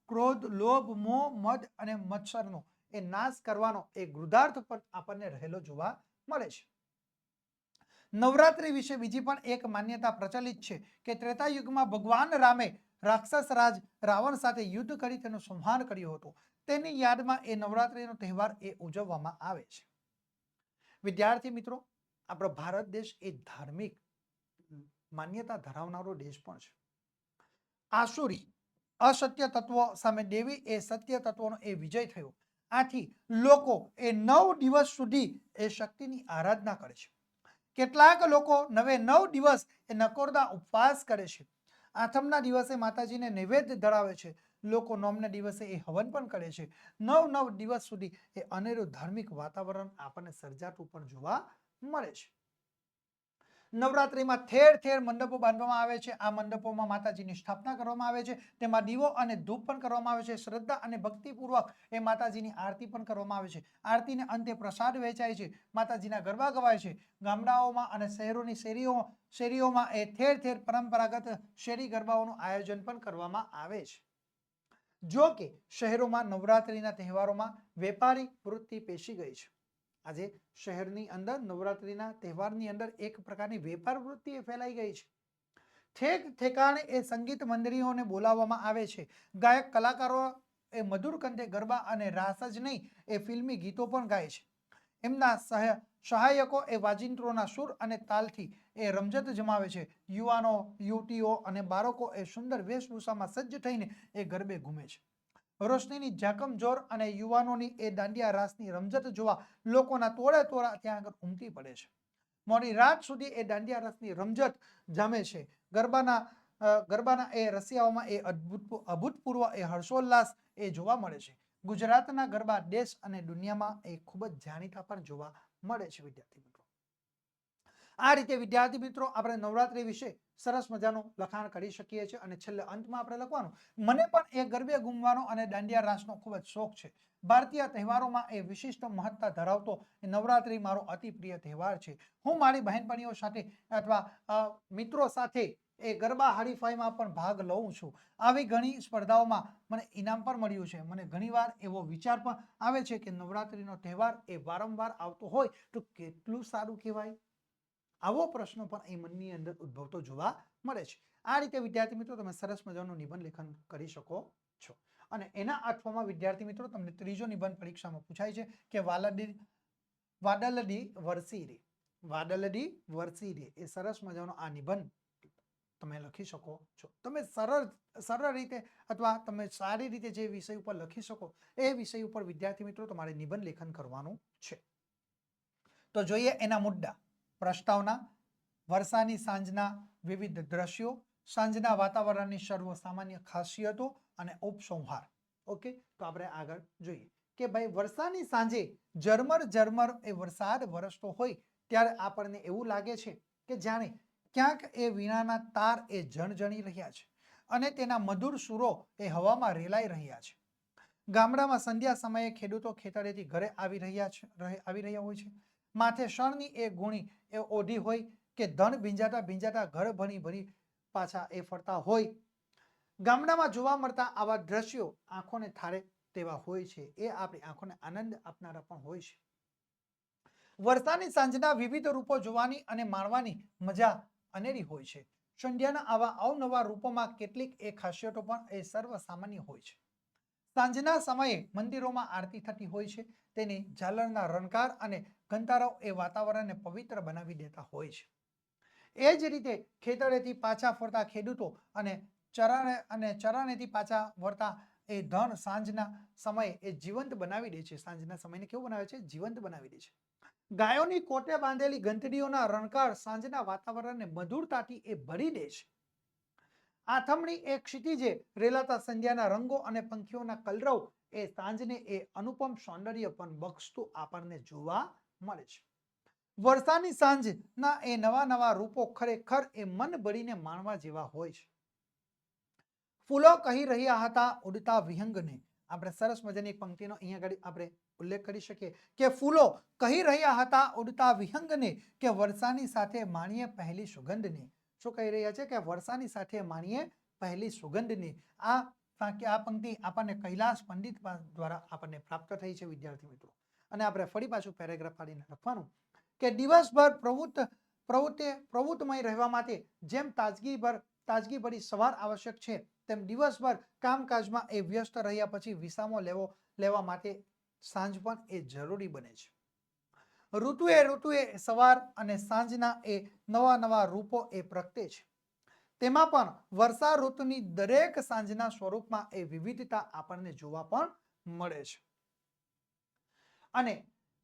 ક્રોધ, લોભ, મોહ, મદ અને મત્સરનો એ નાશ કરવાનો એ ગૃધાર્થ પણ આપણને રહેલો જોવા મળે છે. નવરાત્રી વિશે બીજી પણ એક માન્યતા પ્રચલિત છે કે ત્રેતા યુગમાં ભગવાન રામે રાક્ષસ રાજ રાવણ સાથે યુદ્ધ કરી તેનો સંહાર કર્યો હતો. તેની યાદમાં એ નવરાત્રીનો તહેવાર એ ઉજવવામાં આવે છે. વિદ્યાર્થી મિત્રો, આપણો ભારત દેશ એ ધાર્મિક માન્યતા ધરાવનારો દેશ પણ છે. આસુરી અસત્ય તત્વો સામે દેવી એ સત્ય તત્વોનો એ વિજય થયો. આથી લોકો એ 9 દિવસ સુધી એ શક્તિની આરાધના કરે છે. કેટલાક લોકો 9 દિવસ એ નકોરડા ઉપવાસ કરે છે. આઠમના દિવસે માતાજીને નૈવેદ્ય ધરાવે છે. લોકો 9ના દિવસે એ હવન પણ કરે છે. 9 દિવસ સુધી એ અનેરું ધાર્મિક વાતાવરણ આપણને સર્જાતું પણ જોવા મળે છે. નવરાત્રીમાં ઠેર ઠેર મંડપો બાંધવામાં આવે છે. આ મંડપોમાં માતાજીની સ્થાપના કરવામાં આવે છે. તેમાં દીવો અને ધૂપ પણ કરવામાં આવે છે. શ્રદ્ધા અને ભક્તિપૂર્વક એ માતાજીની આરતી પણ કરવામાં આવે છે. આરતીને અંતે પ્રસાદ વહેંચાય છે. માતાજીના ગરબા ગવાય છે. ગામડાઓમાં અને શહેરોની શેરીઓમાં એ ઠેર ઠેર પરંપરાગત શેરી ગરબાઓનું આયોજન પણ કરવામાં આવે છે. જો કે શહેરોમાં નવરાત્રીના તહેવારોમાં વેપારી વૃત્તિ પેશી ગઈ છે. આજે શહેરની અંદર નવરાત્રીના તહેવારની અંદર એક પ્રકારની વેપાર વૃત્તિ એ ફેલાઈ ગઈ છે. ઠેક ઠેકાણે એ સંગીત મંડળીઓને બોલાવવામાં આવે છે. ગાયક કલાકારો એ મધુર કંઠે ગરબા અને રાસ જ નહીં એ ફિલ્મી ગીતો પણ ગાય છે. એમના સહાયકો એ વાજિંત્રોના સુર અને તાલથી એ રમઝટ જમાવે છે. યુવાનો, યુવતીઓ અને બાળકો એ સુંદર વેશભૂષામાં સજ્જ થઈને એ ગરબે ઘૂમે છે. રોશનીની ઝાકમઝોર અને યુવાનોની એ દાંડિયા રાસની રમઝટ જોવા લોકોના ટોળે ટોળા ત્યાં આગળ ઉમટી પડે છે. મોડી રાત સુધી એ દાંડિયા રાસની રમઝટ જામે છે. ગરબાના એ રસિયાઓમાં એ અભૂતપૂર્વ એ હર્ષોલ્લાસ એ જોવા મળે છે. ગુજરાતના ગરબા દેશ અને દુનિયામાં એ ખૂબ જ જાણીતા પણ જોવા મળે છે. વિદ્યાર્થી મિત્રો, આ રીતે વિદ્યાર્થી મિત્રો આપણે નવરાત્રી વિશે સરસ મજાનું લખાણ કરી શકીએ છીએ. અને છેલ્લે અંતમાં આપણે લખવાનું, મને પણ એ ગરબે ઘૂમવાનો અને દાંડિયા રાસનો ખૂબ જ શોખ છે. ભારતીય તહેવારોમાં એ વિશિષ્ટ મહત્તા ધરાવતો નવરાત્રી મારો અતિ પ્રિય તહેવાર છે. હું મારી બહેનપણીઓ સાથે અથવા મિત્રો સાથે એ ગરબા હરીફાઈમાં પણ ભાગ લઉં છું. આવી ઘણી સ્પર્ધાઓમાં મને ઇનામ પણ મળ્યું છે. મને ઘણીવાર એવો વિચાર પણ આવે છે કે નવરાત્રીનો તહેવાર એ વારંવાર આવતો હોય તો કેટલું સારું કહેવાય. આવો પ્રશ્ન પણ એ મનની અંદર ઉદ્ભવતો જોવા મળે છે. આ રીતે વિદ્યાર્થી મિત્રો તમે સરસ મજાનું નિબંધ લેખન કરી શકો છો. અને એના અર્થમાં વિદ્યાર્થી મિત્રો તમને ત્રીજો નિબંધ પરીક્ષામાં પૂછાય છે કે વાદલડી વરસી રે એ સરસ મજાનો આ નિબંધ તમે લખી શકો છો. તમે સરળ રીતે અથવા તમે સારી રીતે જે વિષય ઉપર લખી શકો એ વિષય ઉપર વિદ્યાર્થી મિત્રો તમારે નિબંધ લેખન કરવાનું છે. તો જોઈએ એના મુદ્દા. પ્રસ્તાવના, વર્ષાની સાંજના વિવિધ દ્રશ્યો, સાંજના વાતાવરણની સર્વસામાન્ય ખાસિયતો અને ઉપસંહાર. ઓકે, તો આપણે આગળ જોઈએ કે ભાઈ વર્ષાની સાંજે ઝરમર એ વરસાદ વરસતો હોય ત્યારે આપણને એવું લાગે છે કે જાણે ક્યાંક એ વીણાના તાર એ ઝણઝણી રહ્યા છે અને તેના મધુર સુરો એ હવામાં રેલાઈ રહ્યા છે. ગામડામાં સંધ્યા સમયે ખેડૂતો ખેતરેથી ઘરે આવી રહ્યા હોય છે. માથે શણની એ ગુણી એ ઓઢી હોય કે ધન ભીંજાતા ઘર ભરી પાછા એ ફરતા હોય. ગામડામાં જોવા મળતા આવા દ્રશ્યો આંખોને થાળે તેવા હોય છે. એ આપણી આંખોને આનંદ આપનારા પણ હોય છે. વર્ષાની સાંજના વિવિધ રૂપો જોવાની અને માણવાની મજા અનેરી હોય છે. સંધ્યાના આવા અવનવા રૂપોમાં કેટલીક એ ખાસિયતો પણ એ સર્વસામાન્ય હોય છે. સાંજના સમયે મંદિરોમાં આરતી થતી હોય છે. તેની ઝાલરના રણકાર અને ઘંટારાઓ એ વાતાવરણને પવિત્ર બનાવી દેતા હોય છે. એ જ રીતે ખેતરેથી પાછા ફરતા ખેડૂતો અને ચરાણેથી પાછા વળતા એ ધન સાંજના સમયે એ જીવંત બનાવી દે છે. સાંજના સમયને કેવું બનાવે છે? જીવંત બનાવી દે છે. ગાયોની કોટે બાંધેલી ઘંટડીઓના રણકાર સાંજના વાતાવરણને મધુરતાથી એ ભરી દે છે. આથમણી એ ક્ષિતિજે રેલાતા સંધ્યાના રંગો અને પંખીઓના કલરવ એ સાંજને એ અનુપમ સૌંદર્ય પણ બક્ષતું આપણને જોવા મળે છે. વર્ષાની સાંજના એ નવા રૂપો ખરેખર એ મન ભરીને માણવા જેવા હોય છે. ફૂલો કહી રહ્યા હતા ઉડતા વિહંગને. આપણે સરસ મજાની એક પંક્તિનો અહીંયા આગળ આપણે ઉલ્લેખ કરી શકીએ કે ફૂલો કહી રહ્યા હતા ઉડતા વિહંગને કે વર્ષાની સાથે માણીએ પહેલી સુગંધને. શું કહી રહ્યા છે? કે વર્ષાની સાથે માણીએ પહેલી સુગંધને. આ પંક્તિ આપણને કૈલાસ પંડિત દ્વારા આપણને પ્રાપ્ત થઈ છે વિદ્યાર્થી મિત્રો. અને આપણે ફરી પાછું પેરેગ્રાફ પાડીને લખવાનું કે દિવસભર પ્રવૃત્તિમય રહેવા માટે જેમ તાજગીભરી સવાર આવશ્યક છે તેમ દિવસભર કામકાજમાં એ વ્યસ્ત રહ્યા પછી વિસામો લેવા માટે સાંજ પણ એ જરૂરી બને છે. ઋતુએ સવાર અને સાંજના એ નવા રૂપો એ પ્રગટે છે. તેમાં પણ વર્ષા ઋતુની દરેક સાંજના સ્વરૂપમાં એ વિવિધતા આપણને જોવા પણ મળે છે. અને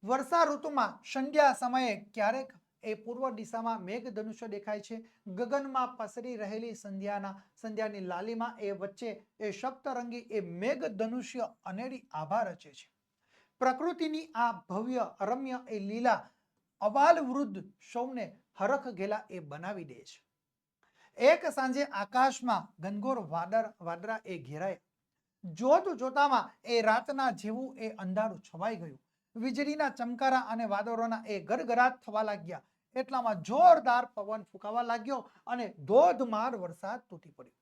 વર્ષા ઋતુમાં સંધ્યા સમયે ક્યારેક એ પૂર્વ દિશામાં મેઘધનુષ્ય દેખાય છે. ગગનમાં પસરી રહેલી સંધ્યાની લાલીમાં એ વચ્ચે એ સપ્તરંગી એ મેઘધનુષ્ય અનેરી આભા રચે છે. પ્રકૃતિની આ ભવ્ય રમ્ય એ લીલા અબાલ વૃદ્ધ સૌને હરખ ઘેલા એ બનાવી દે છે. એક સાંજે આકાશમાં ઘનઘોર વાદળા એ ઘેરાય. જોતામાં એ રાતના જેવું એ અંધારું છવાઈ ગયું. વીજળીના ચમકારા અને વાદળોના એ ગરગરાટ થવા લાગ્યા. એટલામાં જોરદાર પવન ફૂંકાવા લાગ્યો અને ધોધમાર વરસાદ તૂટી પડ્યો.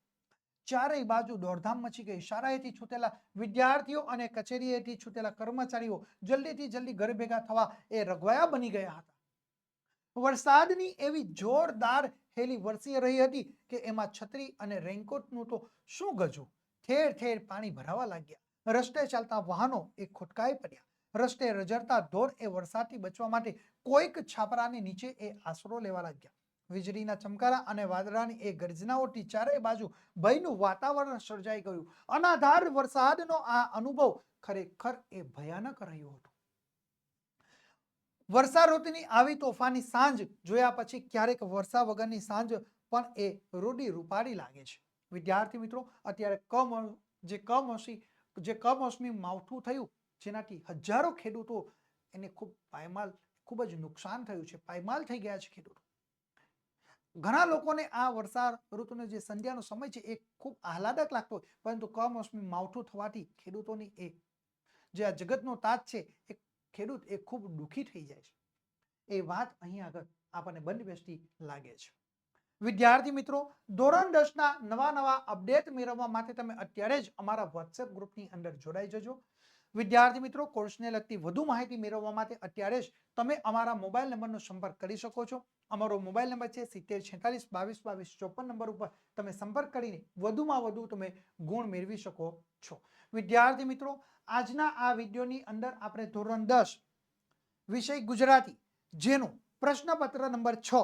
ચારેય બાજુ દોડધામ મચી ગઈ. શાળાએથી છૂટેલા વિદ્યાર્થીઓ અને કચેરીએથી છૂટેલા કર્મચારીઓ જલ્દી ઘર ભેગા થવા એ રઘવાયા બની ગયા હતા. વરસાદની એવી જોરદાર હેલી વરસી રહી હતી કે એમાં છત્રી અને રેનકોટનું તો શું ગજું. ઠેર પાણી ભરાવા લાગ્યા. રસ્તે ચાલતા વાહનો એ ખોટકાઈ પડ્યા. રસ્તે રઝળતા ઢોર એ વરસાદથી બચવા માટે કોઈક છાપરાની નીચે એ આશરો લેવા લાગ્યા. વીજળીના ચમકારા અને વાદળાની એ ગર્જનાઓથી ચારેય બાજુ ભયનું વાતાવરણ સર્જાઈ ગયું. અનાધાર વરસાદનો આ અનુભવ ખરેખર એ ભયાનક રહ્યો હતો. વર્ષા ઋતુની આવી તોફાની સાંજ જોયા પછી ક્યારેક વર્ષા વગરની સાંજ પણ એ રૂડી રૂપાળી લાગે છે. વિદ્યાર્થી મિત્રો, અત્યારે કમોસમી માવઠું થયું જેનાથી હજારો ખેડૂતો એને ખૂબ જ નુકસાન થયું છે. પાયમાલ થઈ ગયા છે ખેડૂતો. ઘણા લોકોને આ વર્ષા ઋતુનો જે સંધ્યાનો સમય છે એ ખૂબ આહલાદક લાગતો હોય, પરંતુ કમોસમી માવઠું થવાથી ખેડૂતોની જે આ જગતનો તાજ છે એ ખેડૂત એ ખૂબ દુઃખી થઈ જાય છે. એ વાત અહીં આગળ આપણને બંધ બેસતી લાગે છે. વિદ્યાર્થી મિત્રો, ધોરણ 10ના નવા અપડેટ મેળવવા માટે તમે અત્યારે જ અમારા વોટ્સએપ ગ્રુપની અંદર જોડાઈ જજો. વિદ્યાર્થી મિત્રો, કોર્સને લગતી વધુ માહિતી મેળવવા માટે અત્યારે જ તમે અમારા મોબાઈલ નંબરનો સંપર્ક કરી શકો છો. અમારો મોબાઈલ નંબર છે 7046222254 નંબર ઉપર તમે સંપર્ક કરીને વધુમાં વધુ તમે ગુણ મેળવી શકો છો. વિદ્યાર્થી મિત્રો, આજના આ વિડીયોની અંદર આપણે ધોરણ 10 વિષય ગુજરાતી જેનું પ્રશ્નપત્ર નંબર 6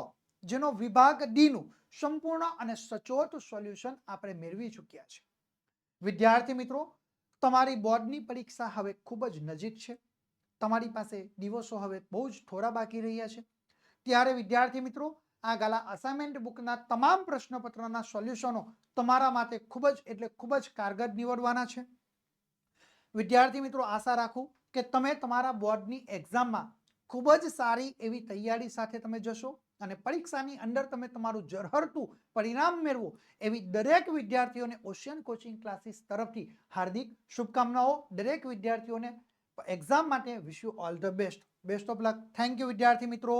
જેનો વિભાગ ડી નું સંપૂર્ણ અને સચોટ સોલ્યુશન આપણે મેળવી ચૂક્યા છે. વિદ્યાર્થી મિત્રો, તમારી બોર્ડની પરીક્ષા હવે ખૂબ જ નજીક છે. તમારી પાસે દિવસો હવે બહુ જ થોડા બાકી રહ્યા છે. ત્યારે વિદ્યાર્થી મિત્રો, આ ગાલા અસાઇનમેન્ટ બુકના તમામ પ્રશ્નપત્રના સોલ્યુશનો તમારા માટે ખૂબ જ એટલે ખૂબ જ કારગર નીવડવાના છે. વિદ્યાર્થી મિત્રો, આશા રાખું કે તમે તમારા બોર્ડની એક્ઝામમાં ખૂબ જ સારી એવી તૈયારી સાથે તમે જશો અને પરીક્ષાની અંદર તમે તમારું ઝરહરતું પરિણામ મેળવો એવી દરેક વિદ્યાર્થીઓને ઓશિયન કોચિંગ ક્લાસીસ તરફથી હાર્દિક શુભકામનાઓ. દરેક વિદ્યાર્થીઓને એક્ઝામ માટે wish you all the best. Best of luck. Thank you વિદ્યાર્થી મિત્રો.